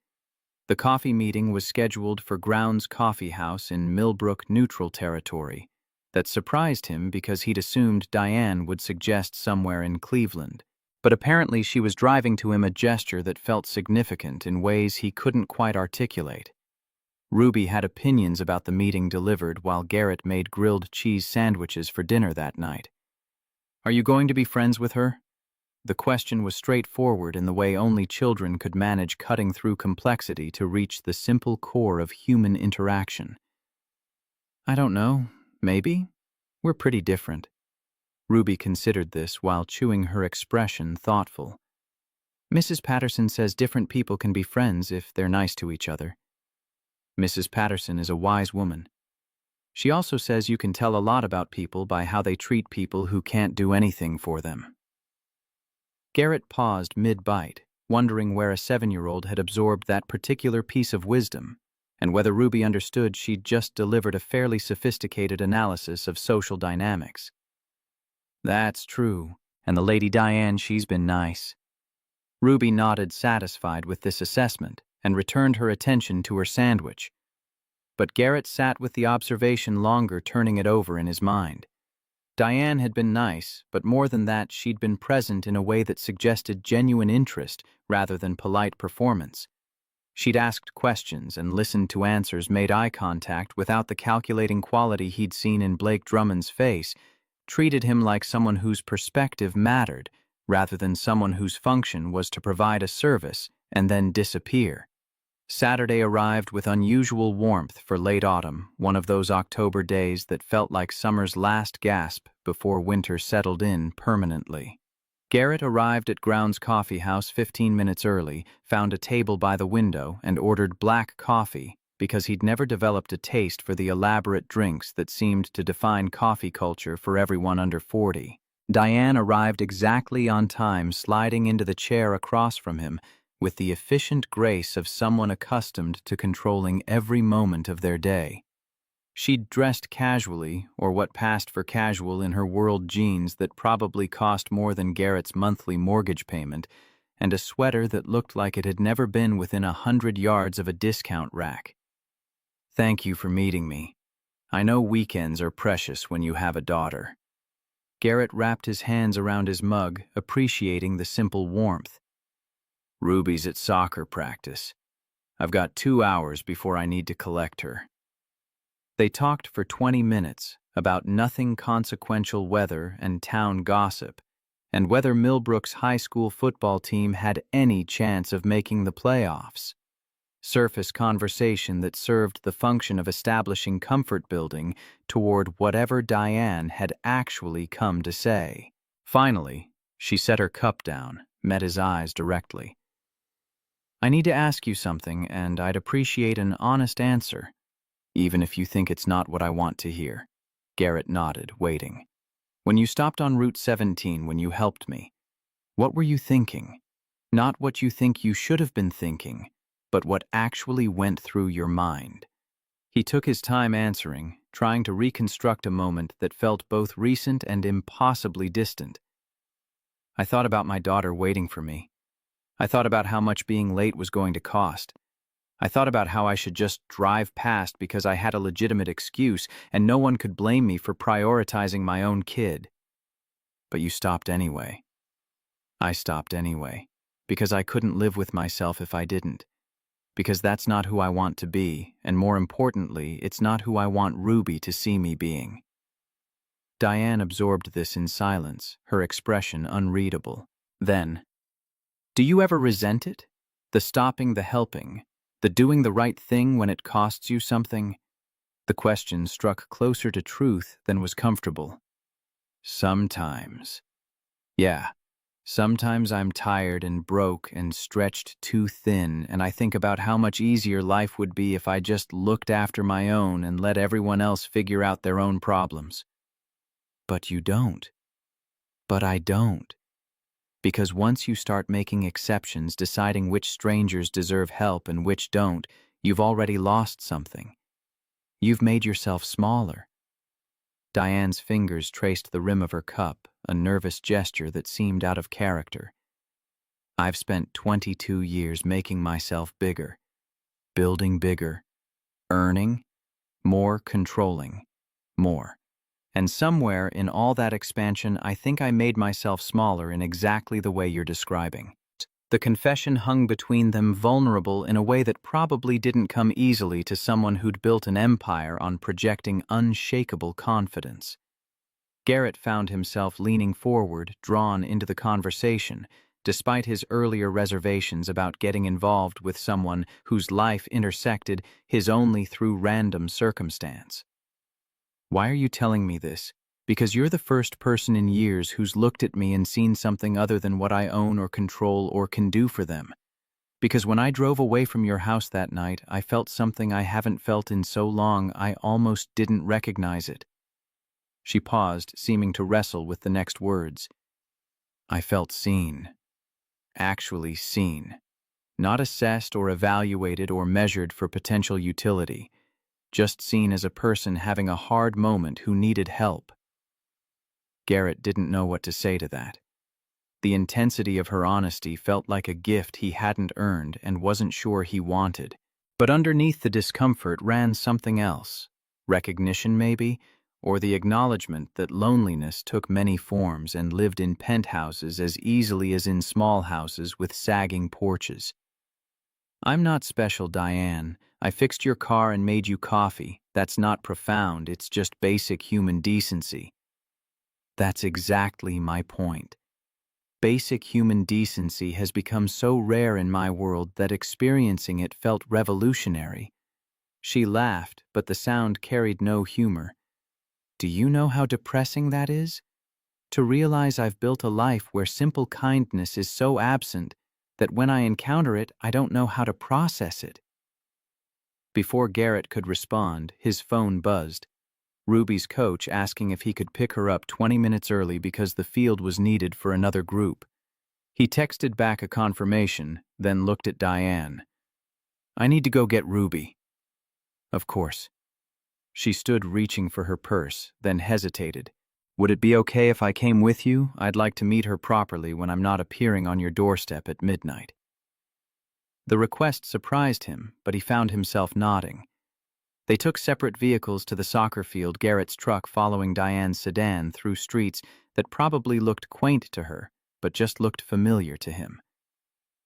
The coffee meeting was scheduled for Grounds Coffee House in Millbrook neutral territory. That surprised him because he'd assumed Diane would suggest somewhere in Cleveland. But apparently she was driving to him a gesture that felt significant in ways he couldn't quite articulate. Ruby had opinions about the meeting delivered while Garrett made grilled cheese sandwiches for dinner that night. Are you going to be friends with her? The question was straightforward in the way only children could manage, cutting through complexity to reach the simple core of human interaction. I don't know. Maybe. We're pretty different. Ruby considered this while chewing her expression thoughtful. Mrs. Patterson says different people can be friends if they're nice to each other. Mrs. Patterson is a wise woman. She also says you can tell a lot about people by how they treat people who can't do anything for them. Garrett paused mid-bite, wondering where a 7-year-old had absorbed that particular piece of wisdom, and whether Ruby understood she'd just delivered a fairly sophisticated analysis of social dynamics. That's true, and the Lady Diane, she's been nice. Ruby nodded, satisfied with this assessment, and returned her attention to her sandwich. But Garrett sat with the observation longer, turning it over in his mind. Diane had been nice, but more than that, she'd been present in a way that suggested genuine interest rather than polite performance. She'd asked questions and listened to answers, made eye contact without the calculating quality he'd seen in Blake Drummond's face, treated him like someone whose perspective mattered rather than someone whose function was to provide a service and then disappear. Saturday arrived with unusual warmth for late autumn, one of those October days that felt like summer's last gasp before winter settled in permanently. Garrett arrived at Grounds Coffee House 15 minutes early, found a table by the window, and ordered black coffee because he'd never developed a taste for the elaborate drinks that seemed to define coffee culture for everyone under 40. Diane arrived exactly on time, sliding into the chair across from him, with the efficient grace of someone accustomed to controlling every moment of their day. She'd dressed casually, or what passed for casual, in her world jeans that probably cost more than Garrett's monthly mortgage payment, and a sweater that looked like it had never been within 100 yards of a discount rack. "Thank you for meeting me. I know weekends are precious when you have a daughter." Garrett wrapped his hands around his mug, appreciating the simple warmth. "Ruby's at soccer practice. I've got 2 hours before I need to collect her." They talked for 20 minutes about nothing consequential weather and town gossip, and whether Millbrook's high school football team had any chance of making the playoffs. Surface conversation that served the function of establishing comfort building toward whatever Diane had actually come to say. Finally, she set her cup down, met his eyes directly. "I need to ask you something, and I'd appreciate an honest answer, even if you think it's not what I want to hear." Garrett nodded, waiting. "When you stopped on Route 17 when you helped me, what were you thinking? Not what you think you should have been thinking, but what actually went through your mind." He took his time answering, trying to reconstruct a moment that felt both recent and impossibly distant. "I thought about my daughter waiting for me. I thought about how much being late was going to cost. I thought about how I should just drive past because I had a legitimate excuse and no one could blame me for prioritizing my own kid. But you stopped anyway. I stopped anyway, because I couldn't live with myself if I didn't. Because that's not who I want to be, and more importantly, it's not who I want Ruby to see me being." Diane absorbed this in silence, her expression unreadable. Then, "Do you ever resent it? The stopping, the helping, the doing the right thing when it costs you something?" The question struck closer to truth than was comfortable. "Sometimes. Yeah. Sometimes I'm tired and broke and stretched too thin, and I think about how much easier life would be if I just looked after my own and let everyone else figure out their own problems. But you don't. But I don't. Because once you start making exceptions, deciding which strangers deserve help and which don't, you've already lost something. You've made yourself smaller." Diane's fingers traced the rim of her cup, a nervous gesture that seemed out of character. "I've spent 22 years making myself bigger, building bigger, earning, more controlling, more. And somewhere in all that expansion, I think I made myself smaller in exactly the way you're describing." The confession hung between them, vulnerable in a way that probably didn't come easily to someone who'd built an empire on projecting unshakable confidence. Garrett found himself leaning forward, drawn into the conversation, despite his earlier reservations about getting involved with someone whose life intersected his only through random circumstance. "Why are you telling me this? Because you're the first person in years who's looked at me and seen something other than what I own or control or can do for them. Because when I drove away from your house that night, I felt something I haven't felt in so long I almost didn't recognize it." She paused, seeming to wrestle with the next words. "I felt seen. Actually seen. Not assessed or evaluated or measured for potential utility. Just seen as a person having a hard moment who needed help." Garrett didn't know what to say to that. The intensity of her honesty felt like a gift he hadn't earned and wasn't sure he wanted. But underneath the discomfort ran something else. Recognition, maybe, or the acknowledgement that loneliness took many forms and lived in penthouses as easily as in small houses with sagging porches. "I'm not special, Diane. I fixed your car and made you coffee. That's not profound, it's just basic human decency." That's exactly my point. Basic human decency has become so rare in my world that experiencing it felt revolutionary. She laughed, but the sound carried no humor. "Do you know how depressing that is? To realize I've built a life where simple kindness is so absent that when I encounter it, I don't know how to process it." Before Garrett could respond, his phone buzzed. Ruby's coach asking if he could pick her up 20 minutes early because the field was needed for another group. He texted back a confirmation, then looked at Diane. "I need to go get Ruby." "Of course." She stood reaching for her purse, then hesitated. Would it be okay if I came with you? I'd like to meet her properly when I'm not appearing on your doorstep at midnight. The request surprised him, but he found himself nodding. They took separate vehicles to the soccer field, Garrett's truck following Diane's sedan through streets that probably looked quaint to her, but just looked familiar to him.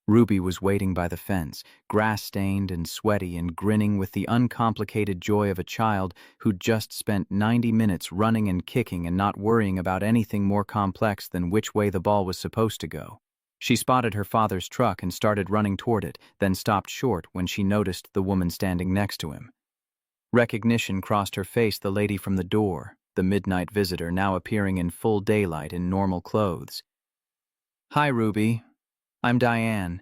Ruby was waiting by the fence, grass-stained and sweaty and grinning with the uncomplicated joy of a child who'd just spent 90 minutes running and kicking and not worrying about anything more complex than which way the ball was supposed to go. She spotted her father's truck and started running toward it, then stopped short when she noticed the woman standing next to him. Recognition crossed her face, the lady from the door, the midnight visitor now appearing in full daylight in normal clothes. "Hi, Ruby. I'm Diane.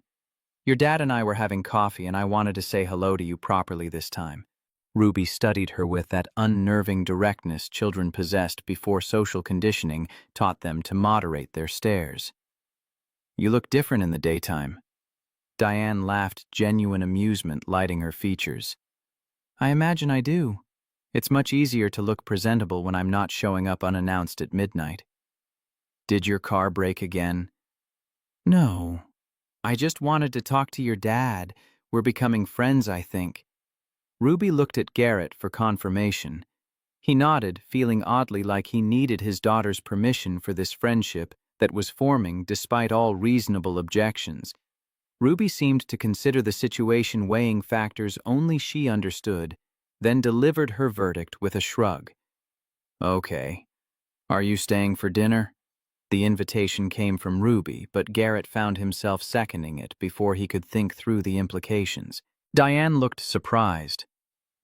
Your dad and I were having coffee and I wanted to say hello to you properly this time." Ruby studied her with that unnerving directness children possessed before social conditioning taught them to moderate their stares. "You look different in the daytime." Diane laughed, genuine amusement lighting her features. "I imagine I do. It's much easier to look presentable when I'm not showing up unannounced at midnight." "Did your car break again?" "No. I just wanted to talk to your dad. We're becoming friends, I think." Ruby looked at Garrett for confirmation. He nodded, feeling oddly like he needed his daughter's permission for this friendship that was forming despite all reasonable objections. Ruby seemed to consider the situation, weighing factors only she understood, then delivered her verdict with a shrug. "Okay. Are you staying for dinner?" The invitation came from Ruby, but Garrett found himself seconding it before he could think through the implications. Diane looked surprised,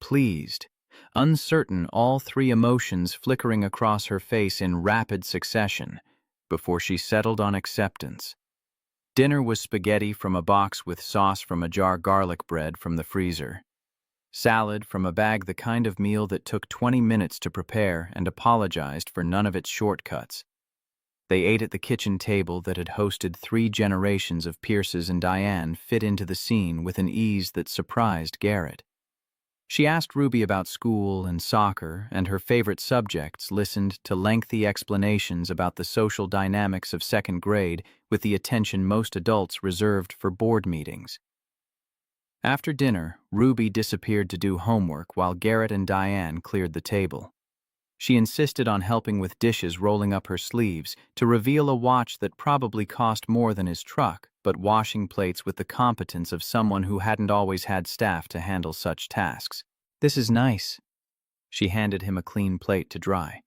pleased, uncertain, all three emotions flickering across her face in rapid succession, before she settled on acceptance. Dinner was spaghetti from a box with sauce from a jar, garlic bread from the freezer, salad from a bag, the kind of meal that took 20 minutes to prepare and apologized for none of its shortcuts. They ate at the kitchen table that had hosted 3 generations of Pierces, and Diane fit into the scene with an ease that surprised Garrett. She asked Ruby about school and soccer and her favorite subjects, listened to lengthy explanations about the social dynamics of second grade with the attention most adults reserved for board meetings. After dinner, Ruby disappeared to do homework while Garrett and Diane cleared the table. She insisted on helping with dishes, rolling up her sleeves to reveal a watch that probably cost more than his truck, but washing plates with the competence of someone who hadn't always had staff to handle such tasks. "This is nice." She handed him a clean plate to dry.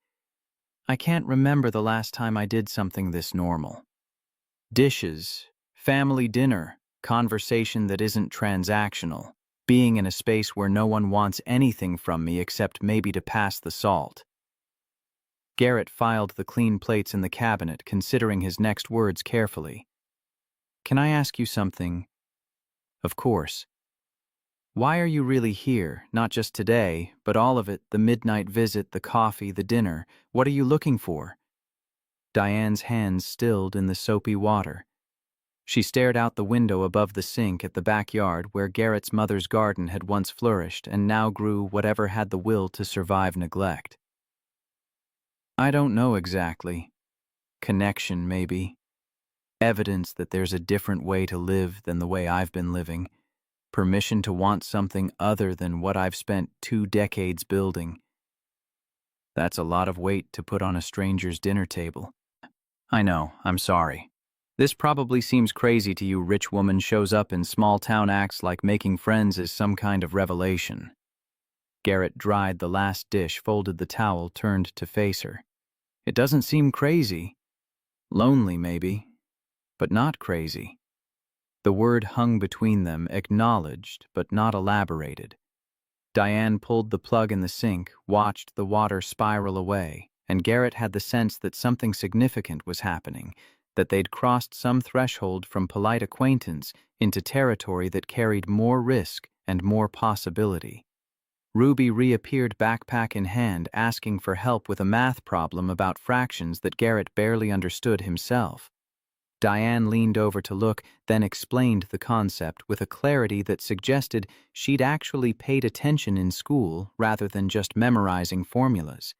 "I can't remember the last time I did something this normal. Dishes, family dinner, conversation that isn't transactional, being in a space where no one wants anything from me except maybe to pass the salt." Garrett filed the clean plates in the cabinet, considering his next words carefully. "Can I ask you something?" "Of course." "Why are you really here? Not just today, but all of it, the midnight visit, the coffee, the dinner. What are you looking for?" Diane's hands stilled in the soapy water. She stared out the window above the sink at the backyard where Garrett's mother's garden had once flourished and now grew whatever had the will to survive neglect. "I don't know exactly. Connection, maybe. Evidence that there's a different way to live than the way I've been living. Permission to want something other than what I've spent 2 decades building." That's a lot of weight to put on a stranger's dinner table. "I know, I'm sorry. This probably seems crazy to you. Rich woman shows up in small town, acts like making friends is some kind of revelation." Garrett dried the last dish, folded the towel, turned to face her. "It doesn't seem crazy. Lonely, maybe, but not crazy." The word hung between them, acknowledged but not elaborated. Diane pulled the plug in the sink, watched the water spiral away, and Garrett had the sense that something significant was happening, that they'd crossed some threshold from polite acquaintance into territory that carried more risk and more possibility. Ruby reappeared, backpack in hand, asking for help with a math problem about fractions that Garrett barely understood himself. Diane leaned over to look, then explained the concept with a clarity that suggested she'd actually paid attention in school rather than just memorizing formulas.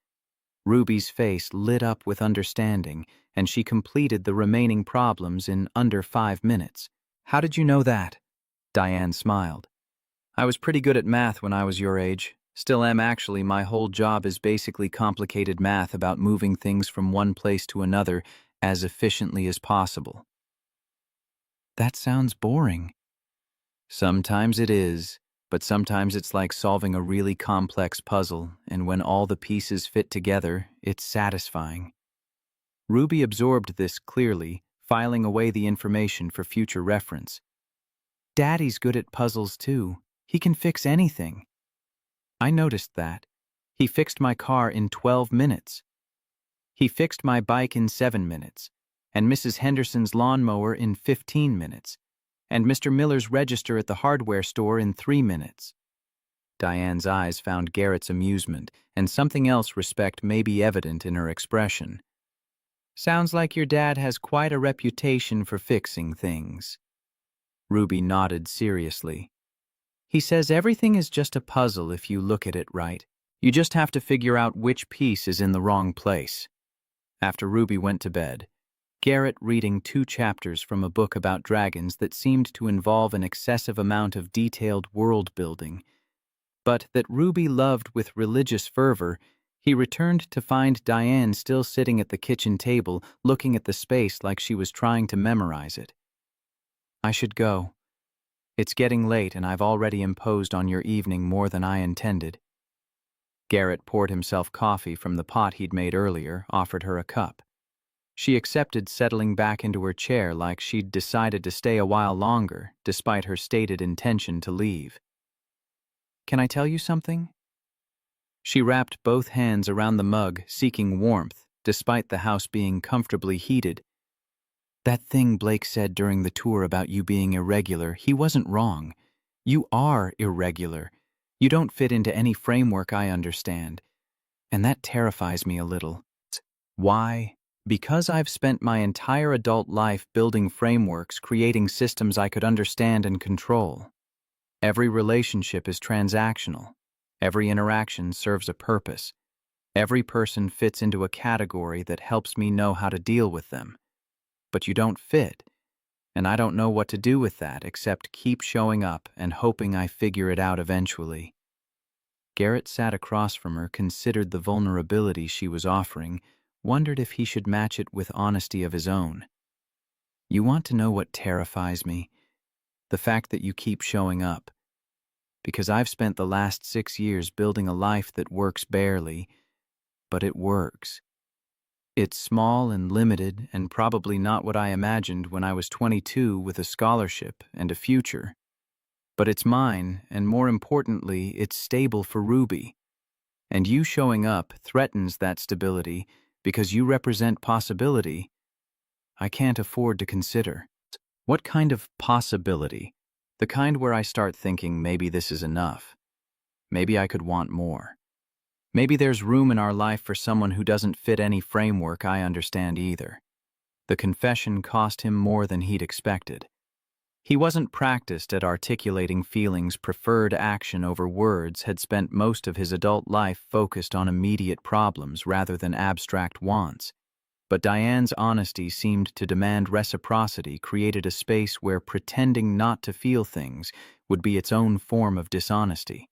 Ruby's face lit up with understanding, and she completed the remaining problems in under 5 minutes. "How did you know that?" Diane smiled. "I was pretty good at math when I was your age. Still am actually. My whole job is basically complicated math about moving things from one place to another as efficiently as possible." "That sounds boring." "Sometimes it is, but sometimes it's like solving a really complex puzzle, and when all the pieces fit together, it's satisfying." Ruby absorbed this clearly, filing away the information for future reference. "Daddy's good at puzzles too. He can fix anything." "I noticed that. He fixed my car in 12 minutes. He fixed my bike in 7 minutes, and Mrs. Henderson's lawnmower in 15 minutes, and Mr. Miller's register at the hardware store in 3 minutes. Diane's eyes found Garrett's amusement, and something else respect may be evident in her expression. "Sounds like your dad has quite a reputation for fixing things." Ruby nodded seriously. "He says everything is just a puzzle if you look at it right. You just have to figure out which piece is in the wrong place." After Ruby went to bed, Garrett reading 2 chapters from a book about dragons that seemed to involve an excessive amount of detailed world-building, but that Ruby loved with religious fervor, he returned to find Diane still sitting at the kitchen table, looking at the space like she was trying to memorize it. "I should go. It's getting late and I've already imposed on your evening more than I intended." Garrett poured himself coffee from the pot he'd made earlier, offered her a cup. She accepted, settling back into her chair like she'd decided to stay a while longer, despite her stated intention to leave. "Can I tell you something?" She wrapped both hands around the mug, seeking warmth, despite the house being comfortably heated. "That thing Blake said during the tour about you being irregular, he wasn't wrong. You are irregular. You don't fit into any framework I understand. And that terrifies me a little." "Why?" "Because I've spent my entire adult life building frameworks, creating systems I could understand and control. Every relationship is transactional. Every interaction serves a purpose. Every person fits into a category that helps me know how to deal with them. But you don't fit, and I don't know what to do with that except keep showing up and hoping I figure it out eventually." Garrett sat across from her, considered the vulnerability she was offering, wondered if he should match it with honesty of his own. "You want to know what terrifies me? The fact that you keep showing up. Because I've spent the last 6 years building a life that works barely, but it works. It's small and limited and probably not what I imagined when I was 22 with a scholarship and a future. But it's mine, and more importantly, it's stable for Ruby. And you showing up threatens that stability because you represent possibility I can't afford to consider." "What kind of possibility?" "The kind where I start thinking maybe this is enough. Maybe I could want more. Maybe there's room in our life for someone who doesn't fit any framework I understand either." The confession cost him more than he'd expected. He wasn't practiced at articulating feelings, preferred action over words, had spent most of his adult life focused on immediate problems rather than abstract wants. But Diane's honesty seemed to demand reciprocity, created a space where pretending not to feel things would be its own form of dishonesty.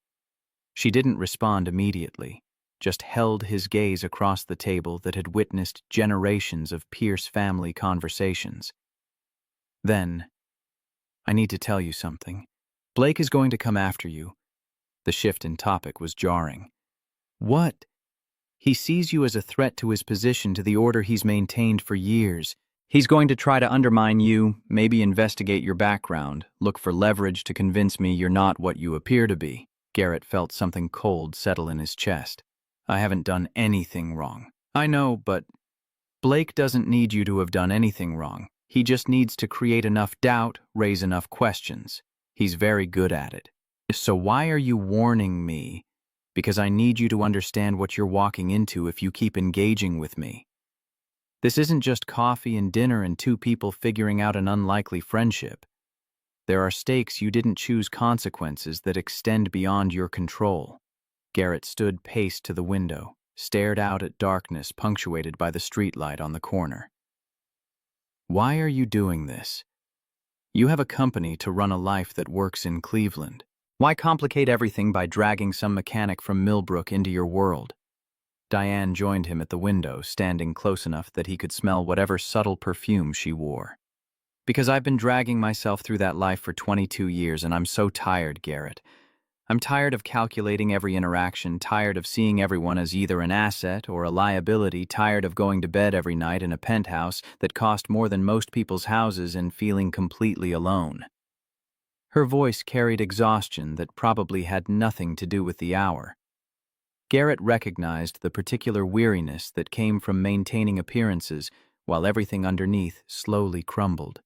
She didn't respond immediately, just held his gaze across the table that had witnessed generations of Pierce family conversations. Then, "I need to tell you something. Blake is going to come after you." The shift in topic was jarring. "What?" "He sees you as a threat to his position, to the order he's maintained for years. He's going to try to undermine you, maybe investigate your background, look for leverage to convince me you're not what you appear to be." Garrett felt something cold settle in his chest. "I haven't done anything wrong." "I know, but Blake doesn't need you to have done anything wrong. He just needs to create enough doubt, raise enough questions. He's very good at it. So why are you warning me? Because I need you to understand what you're walking into if you keep engaging with me. This isn't just coffee and dinner and 2 people figuring out an unlikely friendship. There are stakes you didn't choose, consequences that extend beyond your control." Garrett stood paced to the window. stared out at darkness punctuated by the streetlight on the corner. Why are you doing this? You have a company to run a life that works in Cleveland. Why complicate everything by dragging some mechanic from Millbrook into your world? Diane joined him at the window, standing close enough that he could smell whatever subtle perfume she wore. Because I've been dragging myself through that life for 22 years, and I'm so tired, Garrett. I'm tired of calculating every interaction, tired of seeing everyone as either an asset or a liability, tired of going to bed every night in a penthouse that cost more than most people's houses and feeling completely alone. Her voice carried exhaustion that probably had nothing to do with the hour. Garrett recognized the particular weariness that came from maintaining appearances while everything underneath slowly crumbled.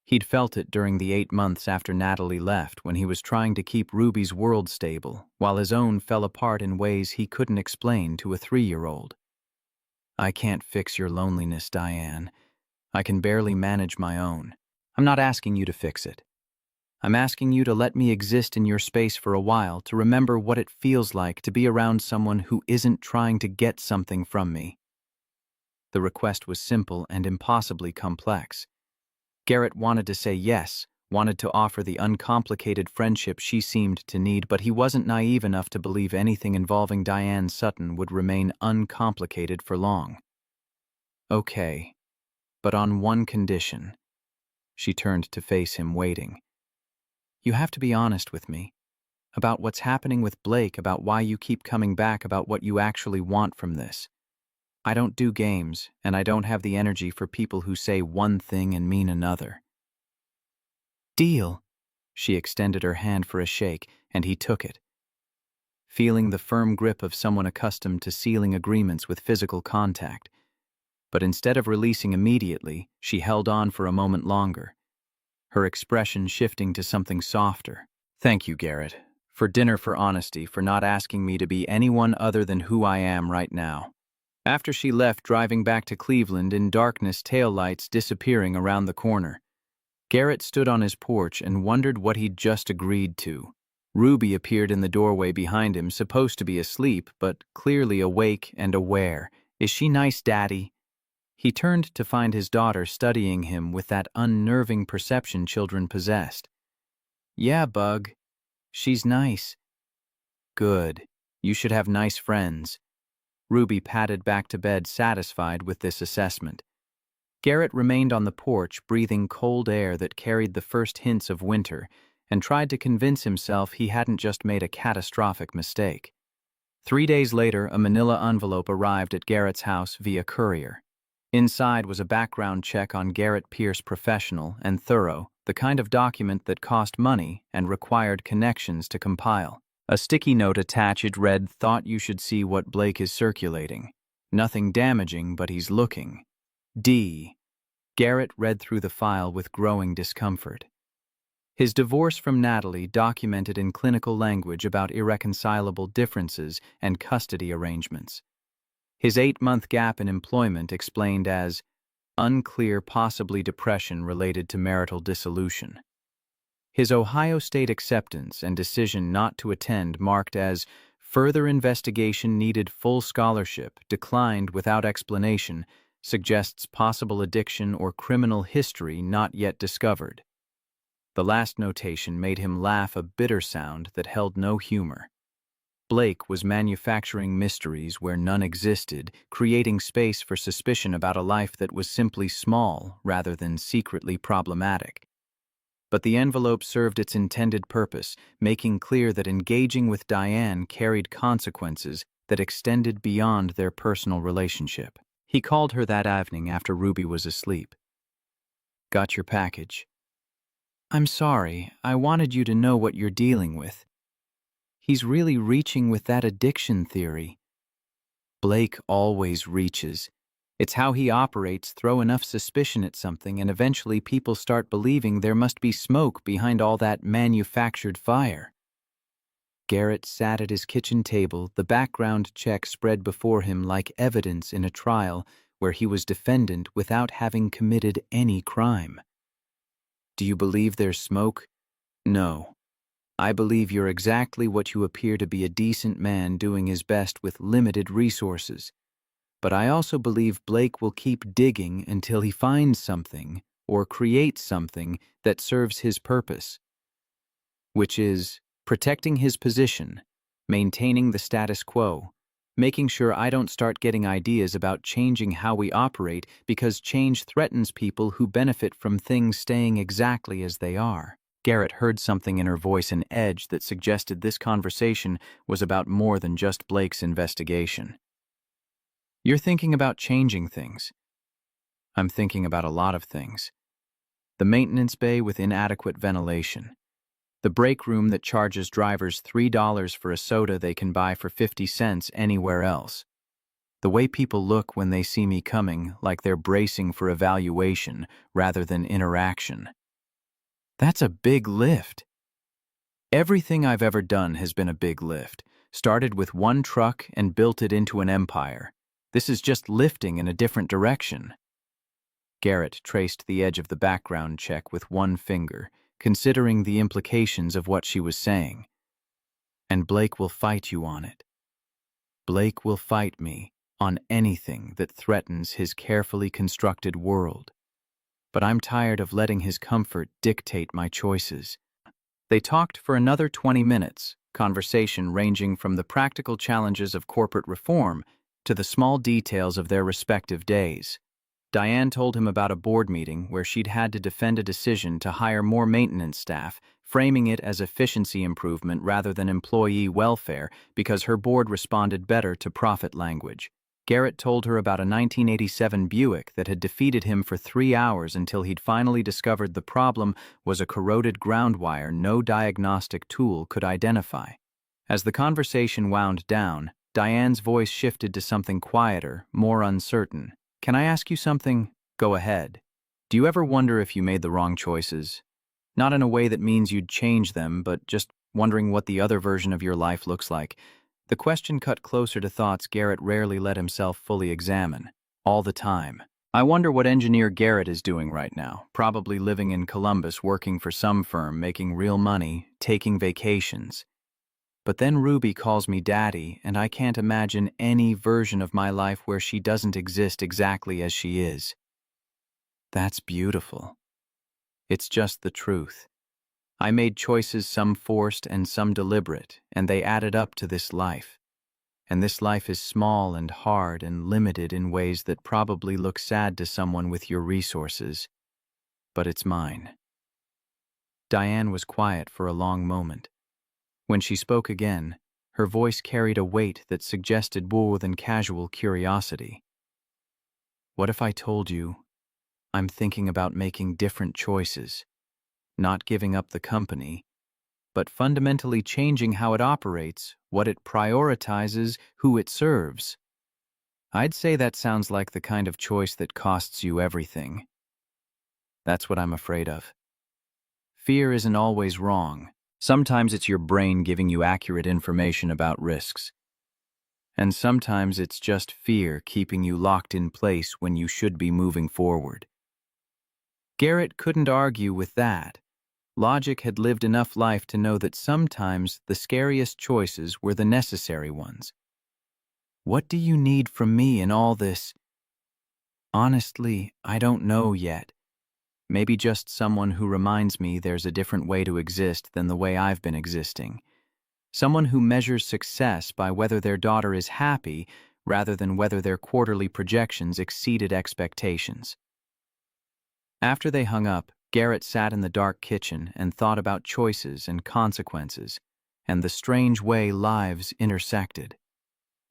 He'd felt it during the 8 months after Natalie left, when he was trying to keep Ruby's world stable, while his own fell apart in ways he couldn't explain to a 3-year-old. I can't fix your loneliness, Diane. I can barely manage my own. I'm not asking you to fix it. I'm asking you to let me exist in your space for a while, to remember what it feels like to be around someone who isn't trying to get something from me. The request was simple and impossibly complex. Garrett wanted to say yes, wanted to offer the uncomplicated friendship she seemed to need, but he wasn't naive enough to believe anything involving Diane Sutton would remain uncomplicated for long. Okay, but on one condition. She turned to face him, waiting. You have to be honest with me. About what's happening with Blake, about why you keep coming back, about what you actually want from this. I don't do games, and I don't have the energy for people who say one thing and mean another. Deal. She extended her hand for a shake, and he took it. Feeling the firm grip of someone accustomed to sealing agreements with physical contact. But instead of releasing immediately, she held on for a moment longer, her expression shifting to something softer. Thank you, Garrett, for dinner, for honesty, for not asking me to be anyone other than who I am right now. After she left, driving back to Cleveland in darkness, taillights disappearing around the corner, Garrett stood on his porch and wondered what he'd just agreed to. Ruby appeared in the doorway behind him, supposed to be asleep, but clearly awake and aware. Is she nice, Daddy? He turned to find his daughter studying him with that unnerving perception children possessed. Yeah, Bug. She's nice. Good. You should have nice friends. Ruby padded back to bed, satisfied with this assessment. Garrett remained on the porch, breathing cold air that carried the first hints of winter, and tried to convince himself he hadn't just made a catastrophic mistake. 3 days later, a manila envelope arrived at Garrett's house via courier. Inside was a background check on Garrett Pierce, professional and thorough, the kind of document that cost money and required connections to compile. A sticky note attached read, "Thought you should see what Blake is circulating. Nothing damaging, but he's looking. D." Garrett read through the file with growing discomfort. His divorce from Natalie, documented in clinical language about irreconcilable differences and custody arrangements. His 8-month gap in employment explained as unclear, possibly depression related to marital dissolution. His Ohio State acceptance and decision not to attend, marked as further investigation needed, full scholarship, declined without explanation, suggests possible addiction or criminal history not yet discovered. The last notation made him laugh, a bitter sound that held no humor. Blake was manufacturing mysteries where none existed, creating space for suspicion about a life that was simply small rather than secretly problematic. But the envelope served its intended purpose, making clear that engaging with Diane carried consequences that extended beyond their personal relationship. He called her that evening after Ruby was asleep. Got your package. I'm sorry, I wanted you to know what you're dealing with. He's really reaching with that addiction theory. Blake always reaches. It's how he operates. Throw enough suspicion at something and eventually people start believing there must be smoke behind all that manufactured fire. Garrett sat at his kitchen table, the background check spread before him like evidence in a trial where he was defendant without having committed any crime. Do you believe there's smoke? No. I believe you're exactly what you appear to be, a decent man doing his best with limited resources. But I also believe Blake will keep digging until he finds something or creates something that serves his purpose, which is protecting his position, maintaining the status quo, making sure I don't start getting ideas about changing how we operate because change threatens people who benefit from things staying exactly as they are. Garrett heard something in her voice, an edge that suggested this conversation was about more than just Blake's investigation. You're thinking about changing things. I'm thinking about a lot of things. The maintenance bay with inadequate ventilation. The break room that charges drivers $3 for a soda they can buy for 50 cents anywhere else. The way people look when they see me coming, like they're bracing for evaluation rather than interaction. That's a big lift. Everything I've ever done has been a big lift. Started with one truck and built it into an empire. This is just lifting in a different direction. Garrett traced the edge of the background check with one finger, considering the implications of what she was saying. And Blake will fight you on it. Blake will fight me on anything that threatens his carefully constructed world. But I'm tired of letting his comfort dictate my choices. They talked for another 20 minutes, conversation ranging from the practical challenges of corporate reform to the small details of their respective days. Diane told him about a board meeting where she'd had to defend a decision to hire more maintenance staff, framing it as efficiency improvement rather than employee welfare because her board responded better to profit language. Garrett told her about a 1987 Buick that had defeated him for 3 hours until he'd finally discovered the problem was a corroded ground wire no diagnostic tool could identify. As the conversation wound down, Diane's voice shifted to something quieter, more uncertain. Can I ask you something? Go ahead. Do you ever wonder if you made the wrong choices? Not in a way that means you'd change them, but just wondering what the other version of your life looks like. The question cut closer to thoughts Garrett rarely let himself fully examine. All the time. I wonder what engineer Garrett is doing right now, probably living in Columbus, working for some firm, making real money, taking vacations. But then Ruby calls me daddy, and I can't imagine any version of my life where she doesn't exist exactly as she is. That's beautiful. It's just the truth. I made choices, some forced and some deliberate, and they added up to this life. And this life is small and hard and limited in ways that probably look sad to someone with your resources. But it's mine. Diane was quiet for a long moment. When she spoke again, her voice carried a weight that suggested more than casual curiosity. What if I told you I'm thinking about making different choices, not giving up the company, but fundamentally changing how it operates, what it prioritizes, who it serves? I'd say that sounds like the kind of choice that costs you everything. That's what I'm afraid of. Fear isn't always wrong. Sometimes it's your brain giving you accurate information about risks. And sometimes it's just fear keeping you locked in place when you should be moving forward. Garrett couldn't argue with that. Logic had lived enough life to know that sometimes the scariest choices were the necessary ones. What do you need from me in all this? Honestly, I don't know yet. Maybe just someone who reminds me there's a different way to exist than the way I've been existing. Someone who measures success by whether their daughter is happy rather than whether their quarterly projections exceeded expectations. After they hung up, Garrett sat in the dark kitchen and thought about choices and consequences, and the strange way lives intersected.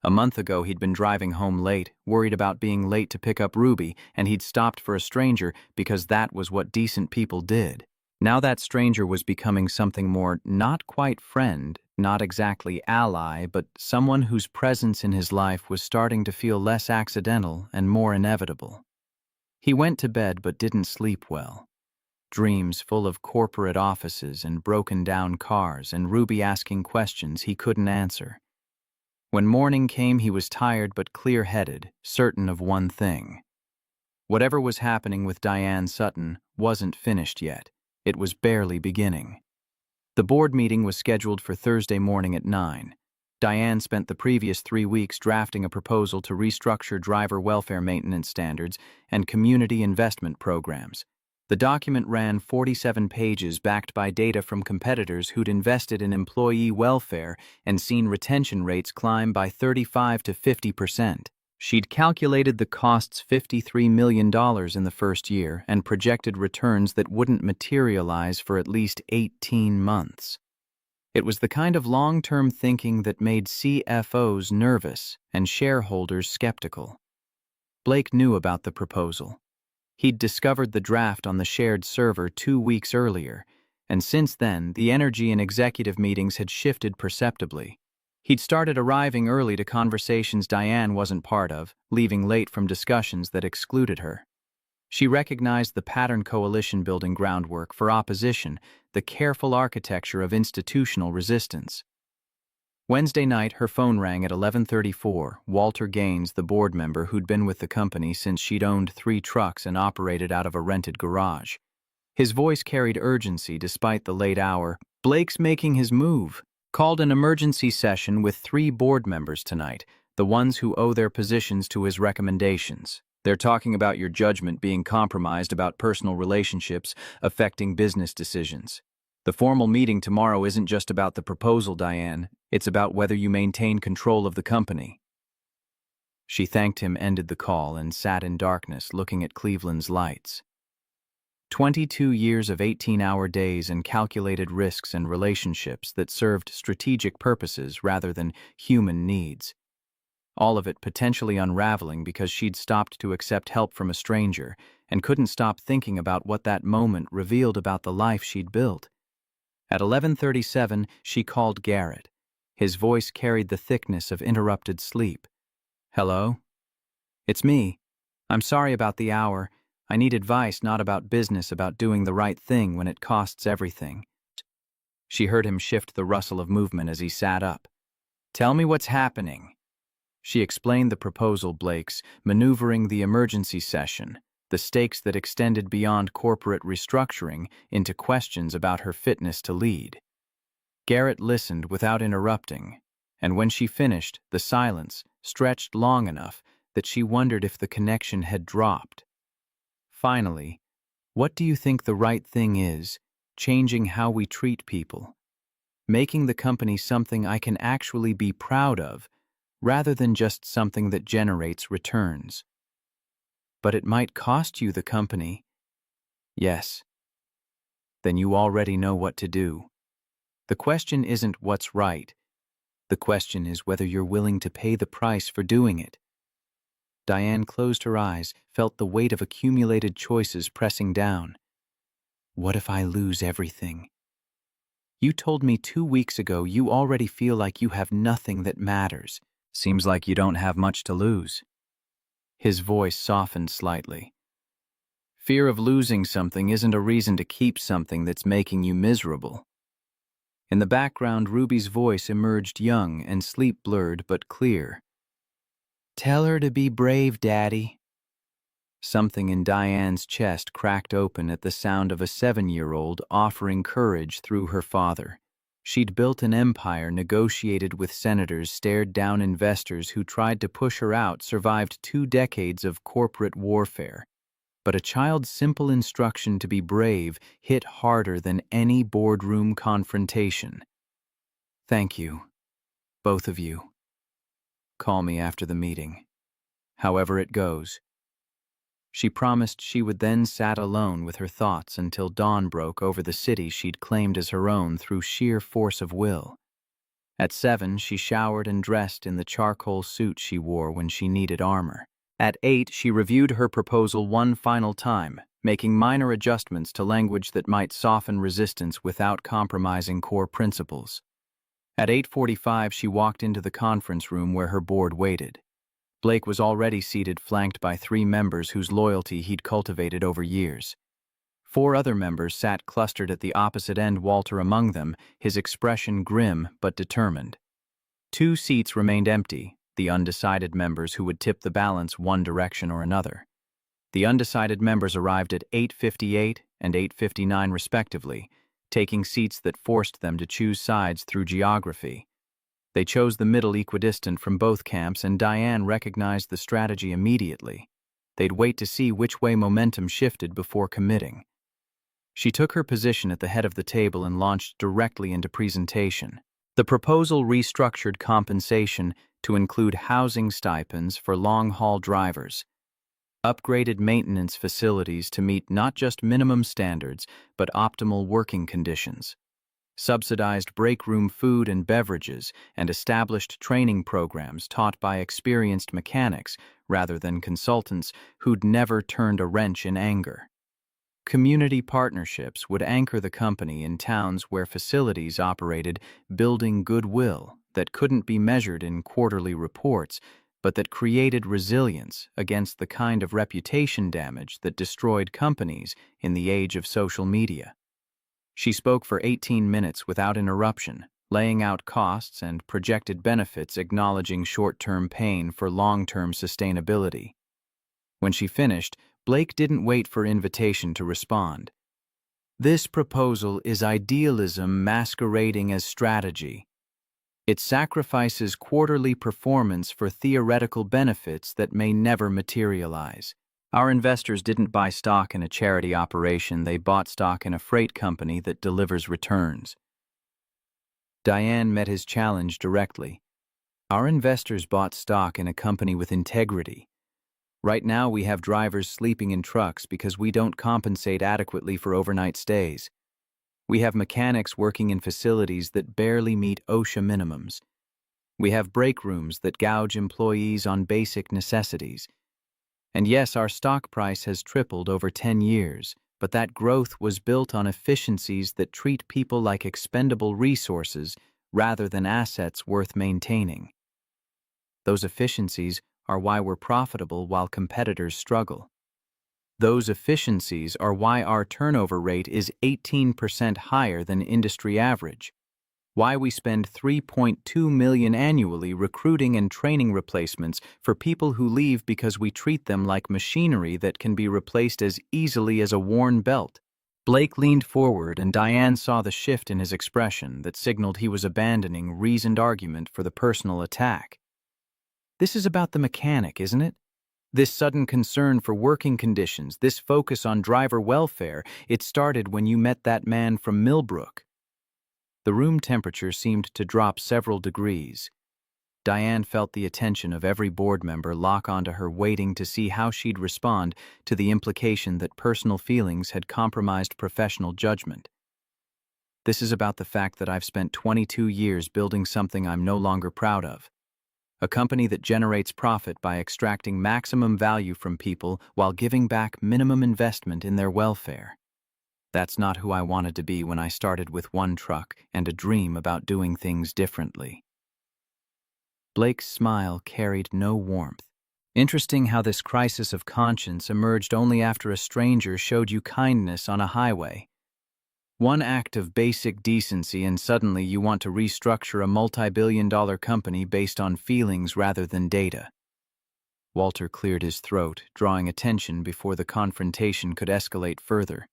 A month ago, he'd been driving home late, worried about being late to pick up Ruby, and he'd stopped for a stranger because that was what decent people did. Now that stranger was becoming something more, not quite friend, not exactly ally, but someone whose presence in his life was starting to feel less accidental and more inevitable. He went to bed but didn't sleep well. Dreams full of corporate offices and broken-down cars and Ruby asking questions he couldn't answer. When morning came, he was tired but clear-headed, certain of one thing. Whatever was happening with Diane Sutton wasn't finished yet. It was barely beginning. The board meeting was scheduled for Thursday morning at 9. Diane spent the previous 3 weeks drafting a proposal to restructure driver welfare maintenance standards and community investment programs. The document ran 47 pages backed by data from competitors who'd invested in employee welfare and seen retention rates climb by 35 to 50%. She'd calculated the costs $53 million in the first year and projected returns that wouldn't materialize for at least 18 months. It was the kind of long-term thinking that made CFOs nervous and shareholders skeptical. Blake knew about the proposal. He'd discovered the draft on the shared server 2 weeks earlier, and since then, the energy in executive meetings had shifted perceptibly. He'd started arriving early to conversations Diane wasn't part of, leaving late from discussions that excluded her. She recognized the pattern coalition building groundwork for opposition, the careful architecture of institutional resistance. Wednesday night, her phone rang at 11:34. Walter Gaines, the board member who'd been with the company since she'd owned 3 trucks and operated out of a rented garage. His voice carried urgency despite the late hour. "Blake's making his move. Called an emergency session with 3 board members tonight, the ones who owe their positions to his recommendations. They're talking about your judgment being compromised about personal relationships affecting business decisions. The formal meeting tomorrow isn't just about the proposal, Diane. It's about whether you maintain control of the company." She thanked him, ended the call, and sat in darkness looking at Cleveland's lights. 22 years of 18-hour days and calculated risks and relationships that served strategic purposes rather than human needs. All of it potentially unraveling because she'd stopped to accept help from a stranger and couldn't stop thinking about what that moment revealed about the life she'd built. At 11:37, she called Garrett. His voice carried the thickness of interrupted sleep. "Hello? It's me. I'm sorry about the hour. I need advice, not about business, about doing the right thing when it costs everything." She heard him shift the rustle of movement as he sat up. "Tell me what's happening." She explained the proposal, Blake's, maneuvering the emergency session, the stakes that extended beyond corporate restructuring into questions about her fitness to lead. Garrett listened without interrupting, and when she finished, the silence stretched long enough that she wondered if the connection had dropped. Finally, "What do you think the right thing is, changing how we treat people? Making the company something I can actually be proud of, rather than just something that generates returns." "But it might cost you the company." "Yes." "Then you already know what to do. The question isn't what's right. The question is whether you're willing to pay the price for doing it." Diane closed her eyes, felt the weight of accumulated choices pressing down. "What if I lose everything? You told me 2 weeks ago you already feel like you have nothing that matters. Seems like you don't have much to lose." His voice softened slightly. "Fear of losing something isn't a reason to keep something that's making you miserable." In the background, Ruby's voice emerged, young and sleep-blurred but clear. "Tell her to be brave, Daddy." Something in Diane's chest cracked open at the sound of a 7-year-old offering courage through her father. She'd built an empire, negotiated with senators, stared down investors who tried to push her out, survived 2 decades of corporate warfare. But a child's simple instruction to be brave hit harder than any boardroom confrontation. "Thank you, both of you. Call me after the meeting. However it goes." She promised she would then sat alone with her thoughts until dawn broke over the city she'd claimed as her own through sheer force of will. At 7, she showered and dressed in the charcoal suit she wore when she needed armor. At 8, she reviewed her proposal one final time, making minor adjustments to language that might soften resistance without compromising core principles. At 8:45, she walked into the conference room where her board waited. Blake was already seated, flanked by 3 members whose loyalty he'd cultivated over years. 4 other members sat clustered at the opposite end, Walter among them, his expression grim but determined. 2 seats remained empty, the undecided members who would tip the balance one direction or another. The undecided members arrived at 8:58 and 8:59 respectively, taking seats that forced them to choose sides through geography. They chose the middle equidistant from both camps, and Diane recognized the strategy immediately. They'd wait to see which way momentum shifted before committing. She took her position at the head of the table and launched directly into presentation. The proposal restructured compensation to include housing stipends for long-haul drivers, upgraded maintenance facilities to meet not just minimum standards but optimal working conditions, subsidized break room food and beverages, and established training programs taught by experienced mechanics rather than consultants who'd never turned a wrench in anger. Community partnerships would anchor the company in towns where facilities operated, building goodwill that couldn't be measured in quarterly reports, but that created resilience against the kind of reputation damage that destroyed companies in the age of social media. She spoke for 18 minutes without interruption, laying out costs and projected benefits, acknowledging short-term pain for long-term sustainability. When she finished, Blake didn't wait for invitation to respond. This proposal is idealism masquerading as strategy. It sacrifices quarterly performance for theoretical benefits that may never materialize. Our investors didn't buy stock in a charity operation, they bought stock in a freight company that delivers returns. Diane met his challenge directly. Our investors bought stock in a company with integrity. Right now we have drivers sleeping in trucks because we don't compensate adequately for overnight stays. We have mechanics working in facilities that barely meet OSHA minimums. We have break rooms that gouge employees on basic necessities. And yes, our stock price has tripled over 10 years, but that growth was built on efficiencies that treat people like expendable resources rather than assets worth maintaining. Those efficiencies are why we're profitable while competitors struggle. Those efficiencies are why our turnover rate is 18% higher than industry average, why we spend $3.2 million annually recruiting and training replacements for people who leave because we treat them like machinery that can be replaced as easily as a worn belt. Blake leaned forward, and Diane saw the shift in his expression that signaled he was abandoning reasoned argument for the personal attack. This is about the mechanic, isn't it? This sudden concern for working conditions, this focus on driver welfare, it started when you met that man from Millbrook. The room temperature seemed to drop several degrees. Diane felt the attention of every board member lock onto her, waiting to see how she'd respond to the implication that personal feelings had compromised professional judgment. This is about the fact that I've spent 22 years building something I'm no longer proud of. A company that generates profit by extracting maximum value from people while giving back minimum investment in their welfare. That's not who I wanted to be when I started with one truck and a dream about doing things differently. Blake's smile carried no warmth. Interesting how this crisis of conscience emerged only after a stranger showed you kindness on a highway. One act of basic decency and suddenly you want to restructure a multi-billion-dollar company based on feelings rather than data. Walter cleared his throat, drawing attention before the confrontation could escalate further.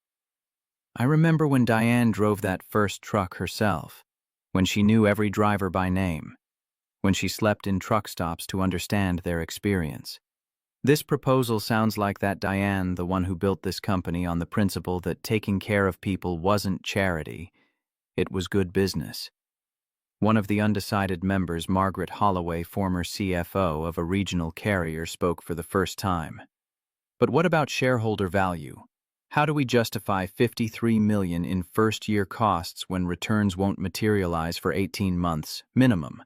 I remember when Diane drove that first truck herself, when she knew every driver by name, when she slept in truck stops to understand their experience. This proposal sounds like that Diane, the one who built this company on the principle that taking care of people wasn't charity, it was good business. One of the undecided members, Margaret Holloway, former CFO of a regional carrier, spoke for the first time. But what about shareholder value? How do we justify $53 million in first-year costs when returns won't materialize for 18 months, minimum?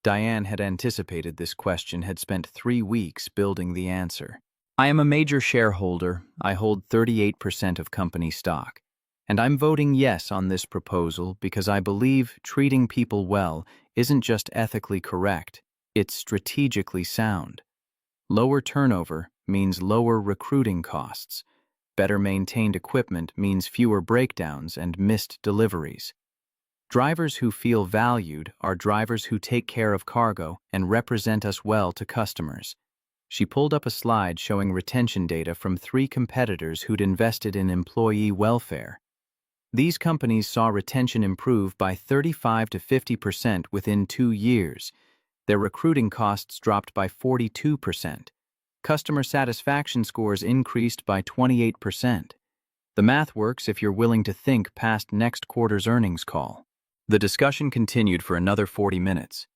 Diane had anticipated this question, had spent 3 weeks building the answer. I am a major shareholder. I hold 38% of company stock. And I'm voting yes on this proposal because I believe treating people well isn't just ethically correct, it's strategically sound. Lower turnover means lower recruiting costs. Better maintained equipment means fewer breakdowns and missed deliveries. Drivers who feel valued are drivers who take care of cargo and represent us well to customers. She pulled up a slide showing retention data from 3 competitors who'd invested in employee welfare. These companies saw retention improve by 35 to 50% within 2 years. Their recruiting costs dropped by 42%. Customer satisfaction scores increased by 28%. The math works if you're willing to think past next quarter's earnings call. The discussion continued for another 40 minutes.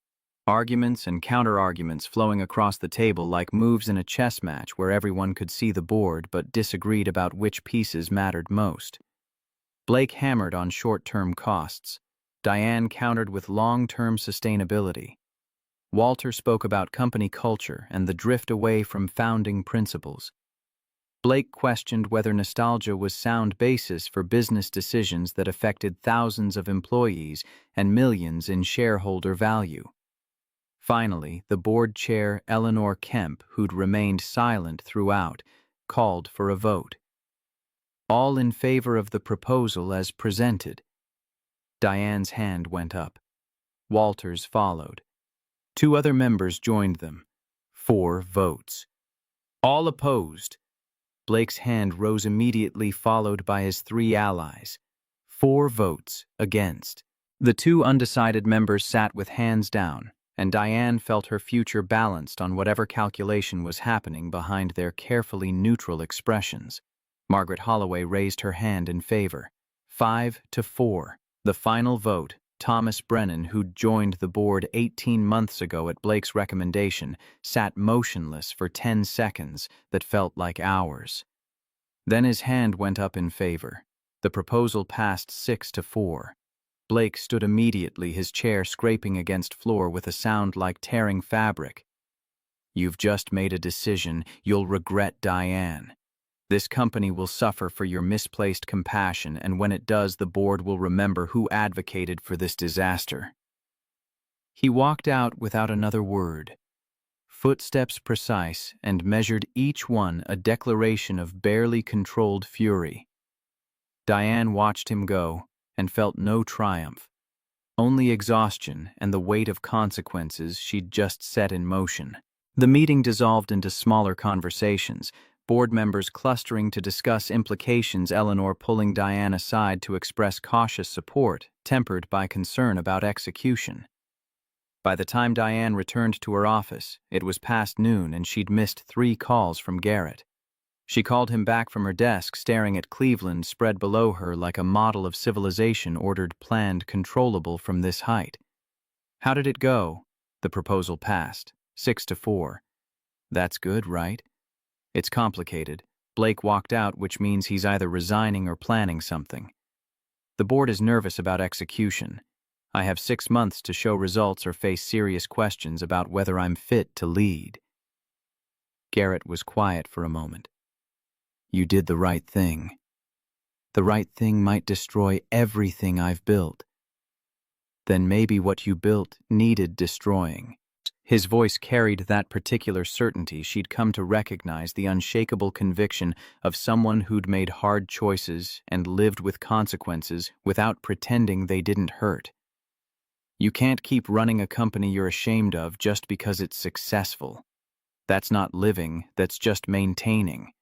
Arguments and counter-arguments flowing across the table like moves in a chess match where everyone could see the board but disagreed about which pieces mattered most. Blake hammered on short-term costs. Diane countered with long-term sustainability. Walter spoke about company culture and the drift away from founding principles. Blake questioned whether nostalgia was sound basis for business decisions that affected thousands of employees and millions in shareholder value. Finally, the board chair, Eleanor Kemp, who'd remained silent throughout, called for a vote. All in favor of the proposal as presented. Diane's hand went up. Walter's followed. 2 other members joined them. 4 votes. All opposed. Blake's hand rose immediately, followed by his 3 allies. 4 votes against. The 2 undecided members sat with hands down, and Diane felt her future balanced on whatever calculation was happening behind their carefully neutral expressions. Margaret Holloway raised her hand in favor. 5 to 4. The final vote. Thomas Brennan, who'd joined the board 18 months ago at Blake's recommendation, sat motionless for 10 seconds that felt like hours. Then his hand went up in favor. The proposal passed 6 to 4. Blake stood immediately, his chair scraping against floor with a sound like tearing fabric. "You've just made a decision. You'll regret, Diane. This company will suffer for your misplaced compassion, and when it does, the board will remember who advocated for this disaster." He walked out without another word. Footsteps precise and measured, each one a declaration of barely controlled fury. Diane watched him go and felt no triumph, only exhaustion and the weight of consequences she'd just set in motion. The meeting dissolved into smaller conversations, board members clustering to discuss implications, Eleanor pulling Diane aside to express cautious support, tempered by concern about execution. By the time Diane returned to her office, it was past noon and she'd missed 3 calls from Garrett. She called him back from her desk, staring at Cleveland spread below her like a model of civilization ordered, planned, controllable from this height. "How did it go?" The proposal passed, 6 to 4. "That's good, right?" "It's complicated." Blake walked out, which means he's either resigning or planning something. "The board is nervous about execution. I have 6 months to show results or face serious questions about whether I'm fit to lead." Garrett was quiet for a moment. "You did the right thing. The right thing might destroy everything I've built. Then maybe what you built needed destroying." His voice carried that particular certainty she'd come to recognize, the unshakable conviction of someone who'd made hard choices and lived with consequences without pretending they didn't hurt. You can't keep running a company you're ashamed of just because it's successful. That's not living, that's just maintaining.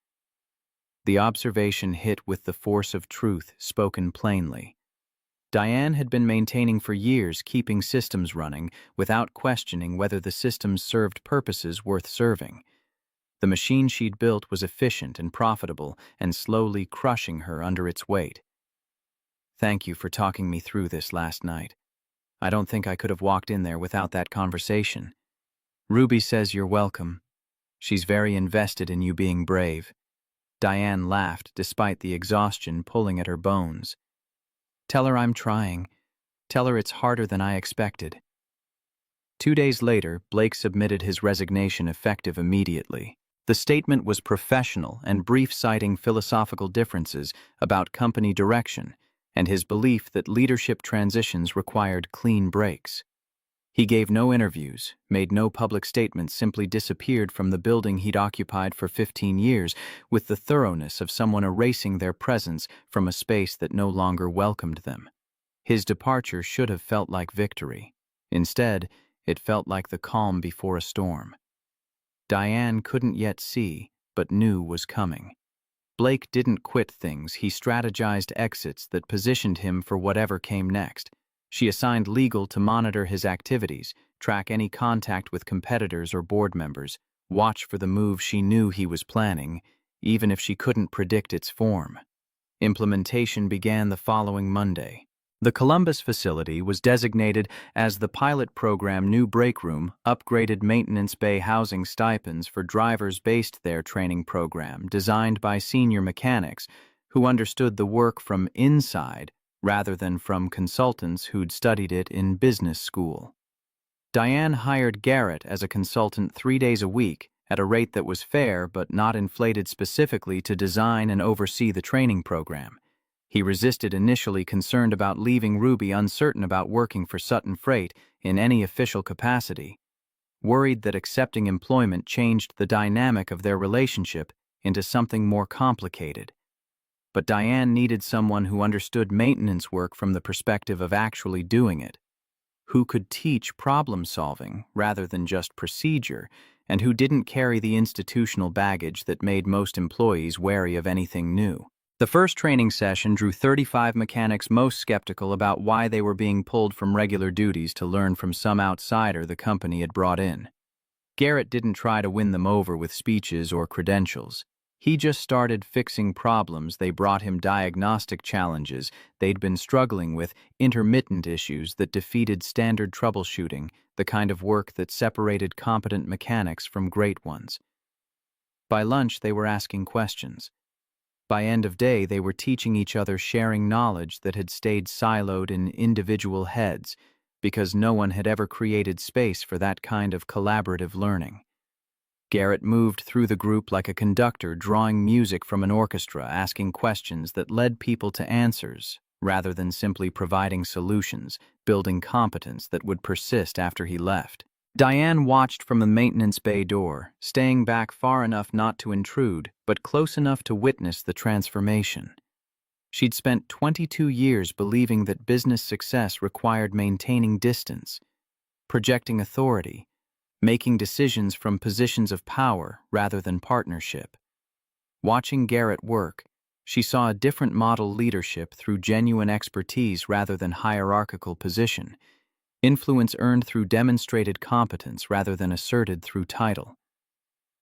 The observation hit with the force of truth, spoken plainly. Diane had been maintaining for years, keeping systems running, without questioning whether the systems served purposes worth serving. The machine she'd built was efficient and profitable, and slowly crushing her under its weight. "Thank you for talking me through this last night. I don't think I could have walked in there without that conversation. Ruby says you're welcome. She's very invested in you being brave." Diane laughed, despite the exhaustion pulling at her bones. "Tell her I'm trying. Tell her it's harder than I expected." 2 days later, Blake submitted his resignation, effective immediately. The statement was professional and brief, citing philosophical differences about company direction and his belief that leadership transitions required clean breaks. He gave no interviews, made no public statements, simply disappeared from the building he'd occupied for 15 years with the thoroughness of someone erasing their presence from a space that no longer welcomed them. His departure should have felt like victory. Instead, it felt like the calm before a storm. Diane couldn't yet see, but knew was coming. Blake didn't quit things, he strategized exits that positioned him for whatever came next. She assigned legal to monitor his activities, track any contact with competitors or board members, watch for the move she knew he was planning, even if she couldn't predict its form. Implementation began the following Monday. The Columbus facility was designated as the pilot program new break room, upgraded maintenance bay housing stipends for drivers based there training program designed by senior mechanics who understood the work from inside rather than from consultants who'd studied it in business school. Diane hired Garrett as a consultant 3 days a week at a rate that was fair but not inflated specifically to design and oversee the training program. He resisted initially, concerned about leaving Ruby uncertain about working for Sutton Freight in any official capacity, worried that accepting employment changed the dynamic of their relationship into something more complicated. But Diane needed someone who understood maintenance work from the perspective of actually doing it, who could teach problem-solving rather than just procedure, and who didn't carry the institutional baggage that made most employees wary of anything new. The first training session drew 35 mechanics most skeptical about why they were being pulled from regular duties to learn from some outsider the company had brought in. Garrett didn't try to win them over with speeches or credentials. He just started fixing problems. They brought him diagnostic challenges they'd been struggling with, intermittent issues that defeated standard troubleshooting, the kind of work that separated competent mechanics from great ones. By lunch, they were asking questions. By end of day, they were teaching each other, sharing knowledge that had stayed siloed in individual heads because no one had ever created space for that kind of collaborative learning. Garrett moved through the group like a conductor drawing music from an orchestra, asking questions that led people to answers rather than simply providing solutions, building competence that would persist after he left. Diane watched from the maintenance bay door, staying back far enough not to intrude, but close enough to witness the transformation. She'd spent 22 years believing that business success required maintaining distance, projecting authority, making decisions from positions of power rather than partnership. Watching Garrett work, she saw a different model leadership through genuine expertise rather than hierarchical position. Influence earned through demonstrated competence rather than asserted through title.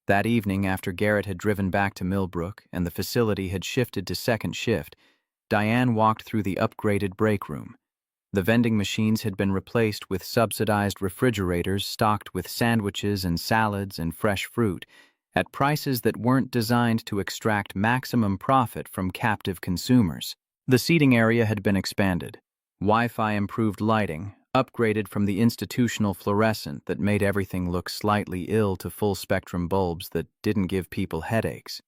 That evening, after Garrett had driven back to Millbrook and the facility had shifted to second shift, Diane walked through the upgraded break room. The vending machines had been replaced with subsidized refrigerators stocked with sandwiches and salads and fresh fruit, at prices that weren't designed to extract maximum profit from captive consumers. The seating area had been expanded. Wi-Fi improved lighting, upgraded from the institutional fluorescent that made everything look slightly ill to full-spectrum bulbs that didn't give people headaches.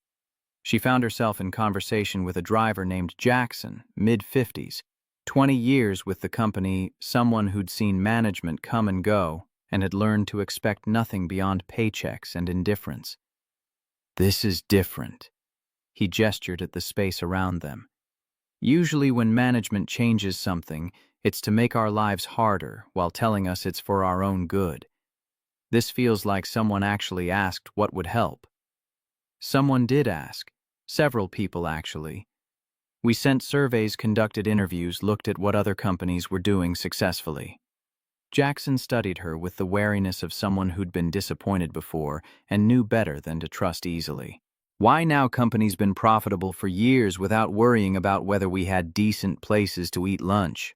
She found herself in conversation with a driver named Jackson, mid-50s, 20 years with the company, someone who'd seen management come and go and had learned to expect nothing beyond paychecks and indifference. "This is different." He gestured at the space around them. "Usually when management changes something, it's to make our lives harder while telling us it's for our own good. This feels like someone actually asked what would help." Someone did ask. Several people, actually. We sent surveys, conducted interviews, looked at what other companies were doing successfully. Jackson studied her with the wariness of someone who'd been disappointed before and knew better than to trust easily. "Why now companies been profitable for years without worrying about whether we had decent places to eat lunch?"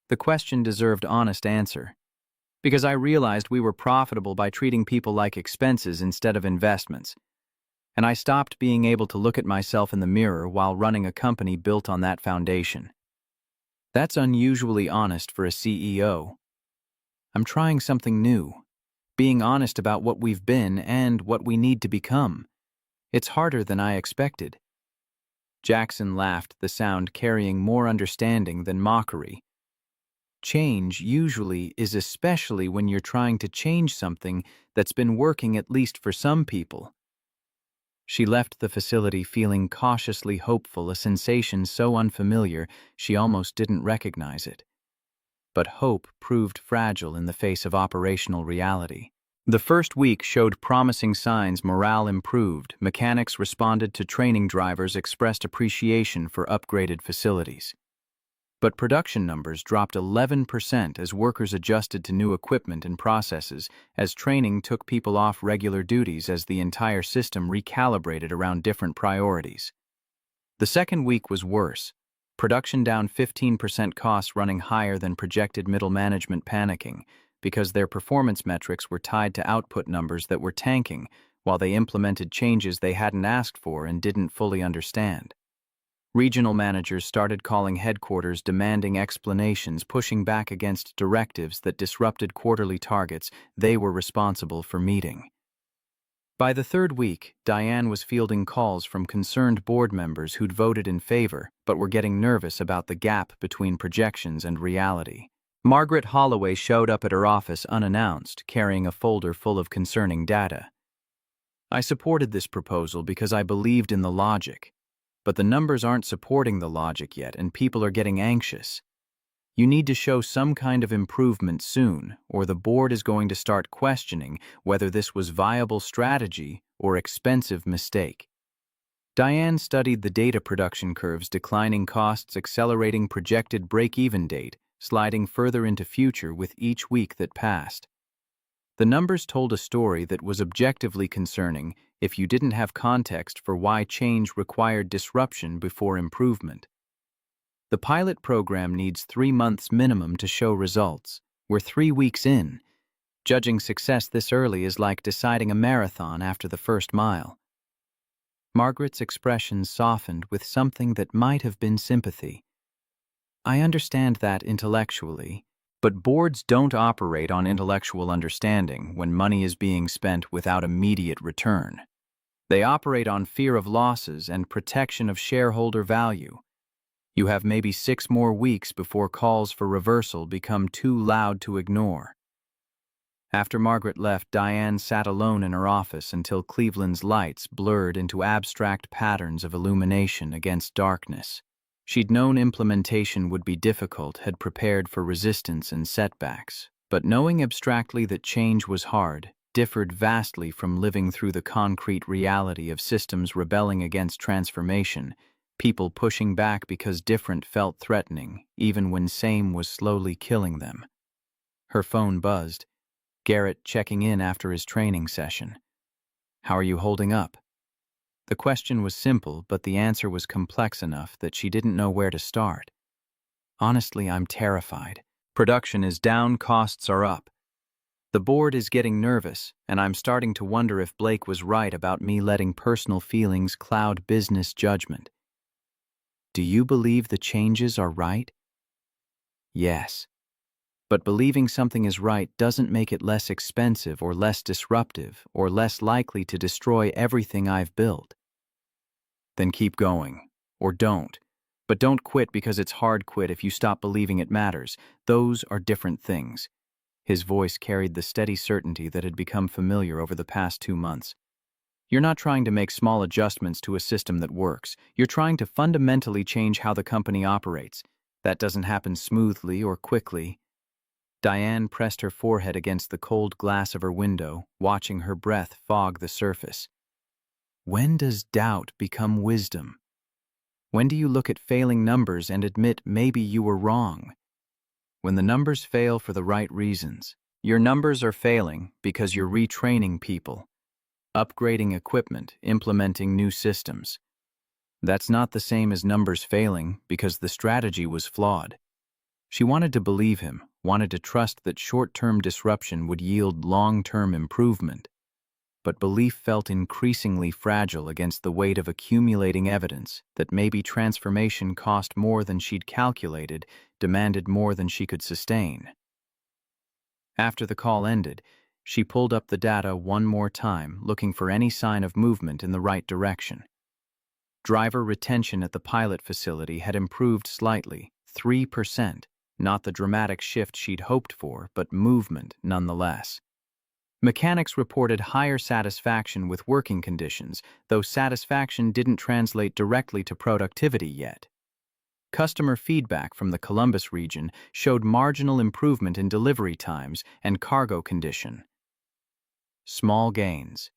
The question deserved honest answer. "Because I realized we were profitable by treating people like expenses instead of investments. And I stopped being able to look at myself in the mirror while running a company built on that foundation." That's unusually honest for a CEO. "I'm trying something new. Being honest about what we've been and what we need to become. It's harder than I expected." Jackson laughed, the sound carrying more understanding than mockery. "Change usually is, especially when you're trying to change something that's been working, at least for some people." She left the facility feeling cautiously hopeful, a sensation so unfamiliar she almost didn't recognize it. But hope proved fragile in the face of operational reality. The first week showed promising signs. Morale improved, mechanics responded to training, drivers expressed appreciation for upgraded facilities. But production numbers dropped 11% as workers adjusted to new equipment and processes, as training took people off regular duties, as the entire system recalibrated around different priorities. The second week was worse. Production down 15%, costs running higher than projected, middle management panicking, because their performance metrics were tied to output numbers that were tanking, while they implemented changes they hadn't asked for and didn't fully understand. Regional managers started calling headquarters, demanding explanations, pushing back against directives that disrupted quarterly targets they were responsible for meeting. By the third week, Diane was fielding calls from concerned board members who'd voted in favor but were getting nervous about the gap between projections and reality. Margaret Holloway showed up at her office unannounced, carrying a folder full of concerning data. "I supported this proposal because I believed in the logic. But the numbers aren't supporting the logic yet, and people are getting anxious. You need to show some kind of improvement soon, or the board is going to start questioning whether this was viable strategy or expensive mistake." Diane studied the data, production curves, declining costs, accelerating projected break-even date, sliding further into future with each week that passed. The numbers told a story that was objectively concerning if you didn't have context for why change required disruption before improvement. The pilot program needs 3 months minimum to show results. We're 3 weeks in. Judging success this early is like deciding a marathon after the first mile. Margaret's expression softened with something that might have been sympathy. "I understand that intellectually, but boards don't operate on intellectual understanding when money is being spent without immediate return. They operate on fear of losses and protection of shareholder value. You have maybe 6 more weeks before calls for reversal become too loud to ignore." After Margaret left, Diane sat alone in her office until Cleveland's lights blurred into abstract patterns of illumination against darkness. She'd known implementation would be difficult, had prepared for resistance and setbacks, but knowing abstractly that change was hard differed vastly from living through the concrete reality of systems rebelling against transformation, people pushing back because different felt threatening, even when same was slowly killing them. Her phone buzzed. Garrett checking in after his training session. "How are you holding up?" The question was simple, but the answer was complex enough that she didn't know where to start. "Honestly, I'm terrified. Production is down, costs are up. The board is getting nervous, and I'm starting to wonder if Blake was right about me letting personal feelings cloud business judgment." "Do you believe the changes are right?" "Yes. But believing something is right doesn't make it less expensive or less disruptive or less likely to destroy everything I've built." "Then keep going. Or don't. But don't quit because it's hard. Quit if you stop believing it matters. Those are different things." His voice carried the steady certainty that had become familiar over the past 2 months. "You're not trying to make small adjustments to a system that works. You're trying to fundamentally change how the company operates. That doesn't happen smoothly or quickly." Diane pressed her forehead against the cold glass of her window, watching her breath fog the surface. "When does doubt become wisdom? When do you look at failing numbers and admit maybe you were wrong? When the numbers fail for the right reasons. Your numbers are failing because you're retraining people, upgrading equipment, implementing new systems. That's not the same as numbers failing because the strategy was flawed." She wanted to believe him, wanted to trust that short-term disruption would yield long-term improvement. But belief felt increasingly fragile against the weight of accumulating evidence that maybe transformation cost more than she'd calculated, demanded more than she could sustain. After the call ended, she pulled up the data one more time, looking for any sign of movement in the right direction. Driver retention at the pilot facility had improved slightly, 3%. Not the dramatic shift she'd hoped for, but movement nonetheless. Mechanics reported higher satisfaction with working conditions, though satisfaction didn't translate directly to productivity yet. Customer feedback from the Columbus region showed marginal improvement in delivery times and cargo condition. Small gains.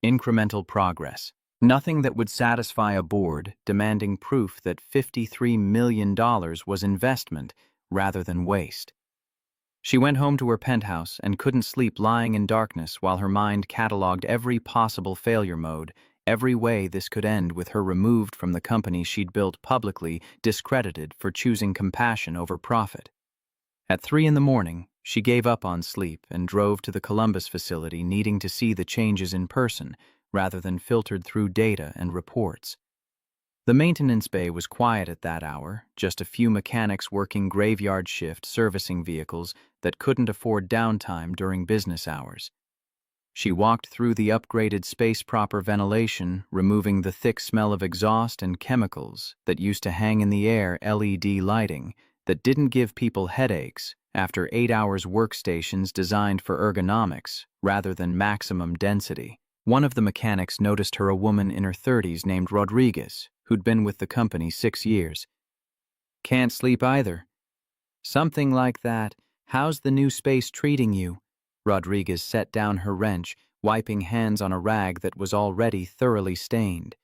Incremental progress. Nothing that would satisfy a board demanding proof that $53 million was investment rather than waste. She went home to her penthouse and couldn't sleep lying in darkness while her mind cataloged every possible failure mode, every way this could end with her removed from the company she'd built publicly, discredited for choosing compassion over profit. At 3 in the morning, she gave up on sleep and drove to the Columbus facility, needing to see the changes in person rather than filtered through data and reports. The maintenance bay was quiet at that hour, just a few mechanics working graveyard shift servicing vehicles that couldn't afford downtime during business hours. She walked through the upgraded space-proper ventilation, removing the thick smell of exhaust and chemicals that used to hang in the air, LED lighting that didn't give people headaches after 8 hours workstations designed for ergonomics rather than maximum density. One of the mechanics noticed her, a woman in her 30s named Rodriguez, who'd been with the company 6 years. "Can't sleep either." "Something like that. How's the new space treating you?" Rodriguez set down her wrench, wiping hands on a rag that was already thoroughly stained.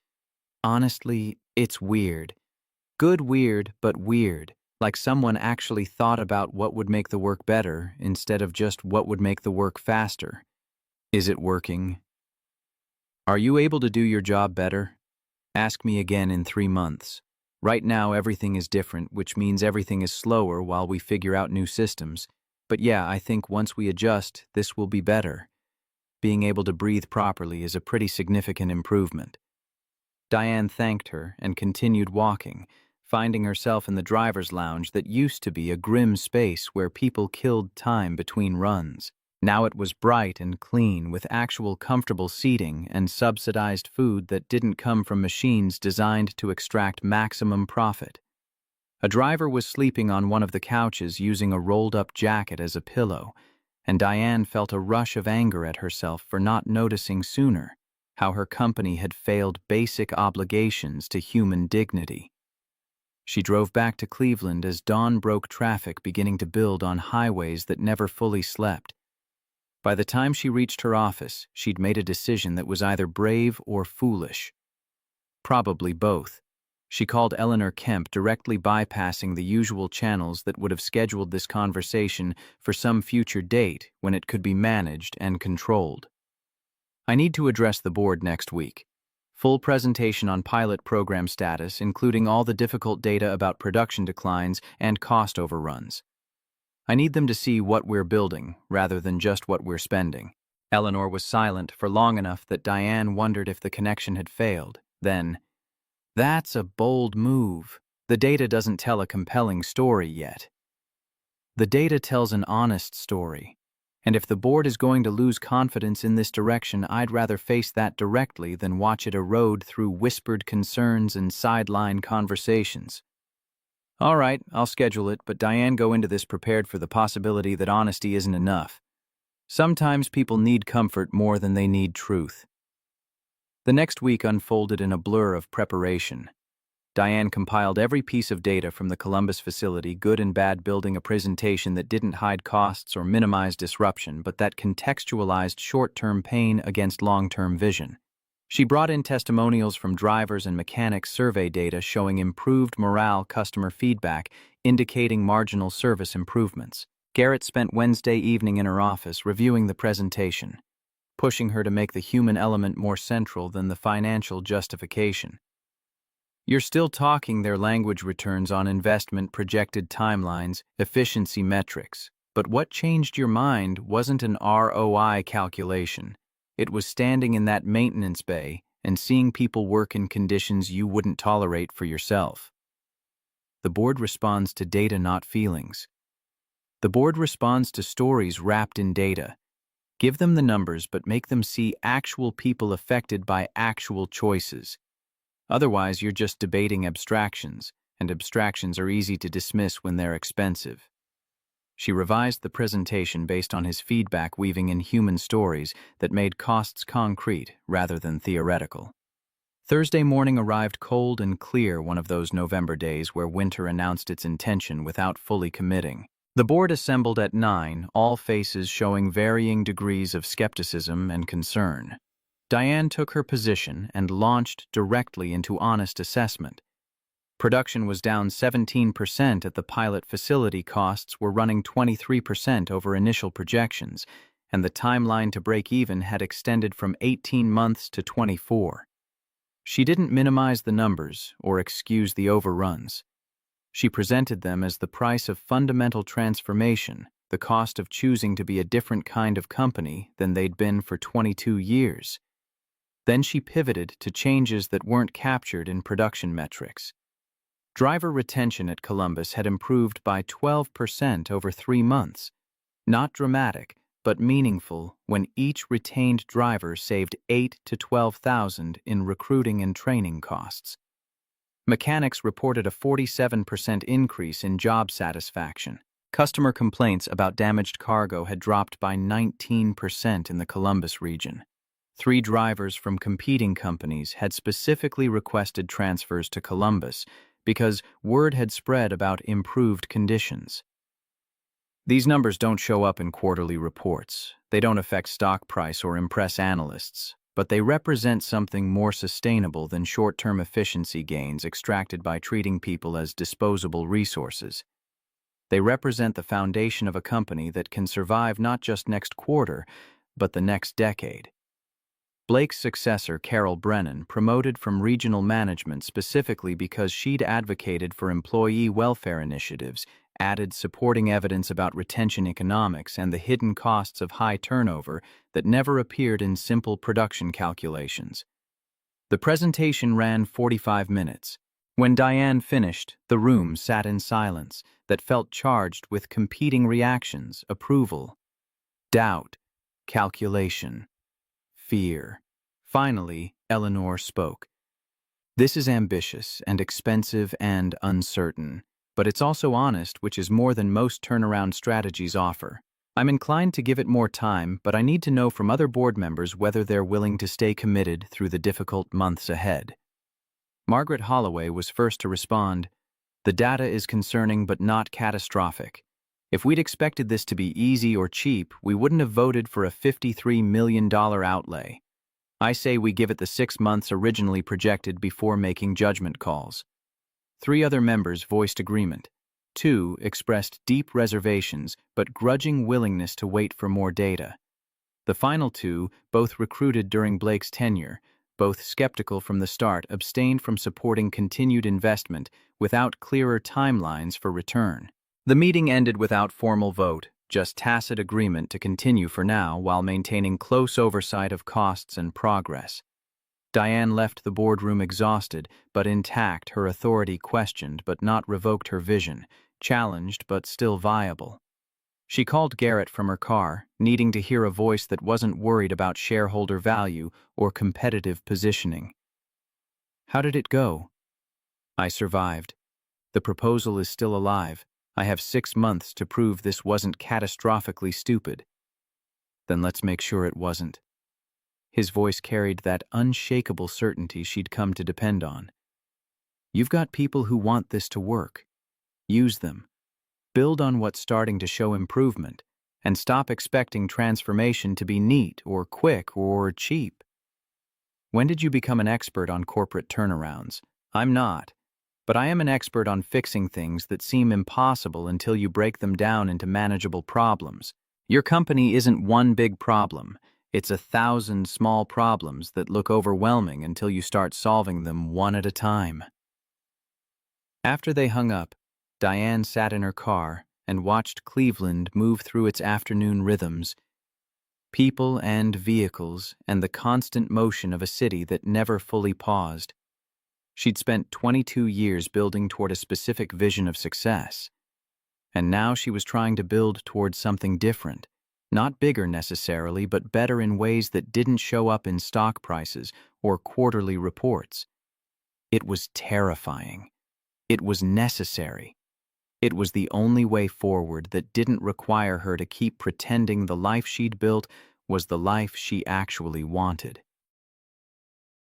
"Honestly, it's weird. Good weird, but weird. Like someone actually thought about what would make the work better instead of just what would make the work faster." "Is it working? Are you able to do your job better? Ask me again in 3 months. Right now everything is different, which means everything is slower while we figure out new systems. But yeah, I think once we adjust, this will be better. Being able to breathe properly is a pretty significant improvement." Diane thanked her and continued walking, finding herself in the driver's lounge that used to be a grim space where people killed time between runs. Now it was bright and clean, with actual comfortable seating and subsidized food that didn't come from machines designed to extract maximum profit. A driver was sleeping on one of the couches using a rolled-up jacket as a pillow, and Diane felt a rush of anger at herself for not noticing sooner how her company had failed basic obligations to human dignity. She drove back to Cleveland as dawn broke, traffic beginning to build on highways that never fully slept. By the time she reached her office, she'd made a decision that was either brave or foolish. Probably both. She called Eleanor Kemp, directly bypassing the usual channels that would have scheduled this conversation for some future date when it could be managed and controlled. "I need to address the board next week. Full presentation on pilot program status, including all the difficult data about production declines and cost overruns. I need them to see what we're building rather than just what we're spending." Eleanor was silent for long enough that Diane wondered if the connection had failed. Then, "That's a bold move. The data doesn't tell a compelling story yet." "The data tells an honest story. And if the board is going to lose confidence in this direction, I'd rather face that directly than watch it erode through whispered concerns and sideline conversations." "All right, I'll schedule it, but Diane, go into this prepared for the possibility that honesty isn't enough. Sometimes people need comfort more than they need truth." The next week unfolded in a blur of preparation. Diane compiled every piece of data from the Columbus facility, good and bad, building a presentation that didn't hide costs or minimize disruption, but that contextualized short-term pain against long-term vision. She brought in testimonials from drivers and mechanics, survey data showing improved morale, customer feedback indicating marginal service improvements. Garrett spent Wednesday evening in her office reviewing the presentation, pushing her to make the human element more central than the financial justification. "You're still talking," their language returns, "on investment, projected timelines, efficiency metrics. But what changed your mind wasn't an ROI calculation. It was standing in that maintenance bay and seeing people work in conditions you wouldn't tolerate for yourself." The board responds to data, not feelings. The board responds to stories wrapped in data. Give them the numbers, but make them see actual people affected by actual choices. Otherwise, you're just debating abstractions, and abstractions are easy to dismiss when they're expensive. She revised the presentation based on his feedback, weaving in human stories that made costs concrete rather than theoretical. Thursday morning arrived cold and clear, one of those November days where winter announced its intention without fully committing. The board assembled at 9, all faces showing varying degrees of skepticism and concern. Diane took her position and launched directly into honest assessment. Production was down 17% at the pilot facility. Costs were running 23% over initial projections, and the timeline to break even had extended from 18 months to 24. She didn't minimize the numbers or excuse the overruns. She presented them as the price of fundamental transformation, the cost of choosing to be a different kind of company than they'd been for 22 years. Then she pivoted to changes that weren't captured in production metrics. Driver retention at Columbus had improved by 12% over 3 months. Not dramatic, but meaningful when each retained driver saved $8,000 to $12,000 in recruiting and training costs. Mechanics reported a 47% increase in job satisfaction. Customer complaints about damaged cargo had dropped by 19% in the Columbus region. 3 drivers from competing companies had specifically requested transfers to Columbus because word had spread about improved conditions. These numbers don't show up in quarterly reports. They don't affect stock price or impress analysts, but they represent something more sustainable than short-term efficiency gains extracted by treating people as disposable resources. They represent the foundation of a company that can survive not just next quarter, but the next decade. Blake's successor, Carol Brennan, promoted from regional management specifically because she'd advocated for employee welfare initiatives, added supporting evidence about retention economics and the hidden costs of high turnover that never appeared in simple production calculations. The presentation ran 45 minutes. When Diane finished, the room sat in silence that felt charged with competing reactions: approval, doubt, calculation, fear. Finally, Eleanor spoke. "This is ambitious and expensive and uncertain, but it's also honest, which is more than most turnaround strategies offer. I'm inclined to give it more time, but I need to know from other board members whether they're willing to stay committed through the difficult months ahead." Margaret Holloway was first to respond. "The data is concerning but not catastrophic. If we'd expected this to be easy or cheap, we wouldn't have voted for a $53 million outlay. I say we give it the 6 months originally projected before making judgment calls." 3 other members voiced agreement. 2 expressed deep reservations but grudging willingness to wait for more data. The final 2, both recruited during Blake's tenure, both skeptical from the start, abstained from supporting continued investment without clearer timelines for return. The meeting ended without formal vote, just tacit agreement to continue for now while maintaining close oversight of costs and progress. Diane left the boardroom exhausted but intact, her authority questioned but not revoked, her vision challenged but still viable. She called Garrett from her car, needing to hear a voice that wasn't worried about shareholder value or competitive positioning. "How did it go?" "I survived. The proposal is still alive. I have 6 months to prove this wasn't catastrophically stupid." "Then let's make sure it wasn't." His voice carried that unshakable certainty she'd come to depend on. "You've got people who want this to work. Use them. Build on what's starting to show improvement, and stop expecting transformation to be neat or quick or cheap." "When did you become an expert on corporate turnarounds?" "I'm not. But I am an expert on fixing things that seem impossible until you break them down into manageable problems. Your company isn't one big problem. It's 1,000 small problems that look overwhelming until you start solving them one at a time." After they hung up, Diane sat in her car and watched Cleveland move through its afternoon rhythms. People and vehicles and the constant motion of a city that never fully paused. She'd spent 22 years building toward a specific vision of success. And now she was trying to build toward something different. Not bigger necessarily, but better in ways that didn't show up in stock prices or quarterly reports. It was terrifying. It was necessary. It was the only way forward that didn't require her to keep pretending the life she'd built was the life she actually wanted.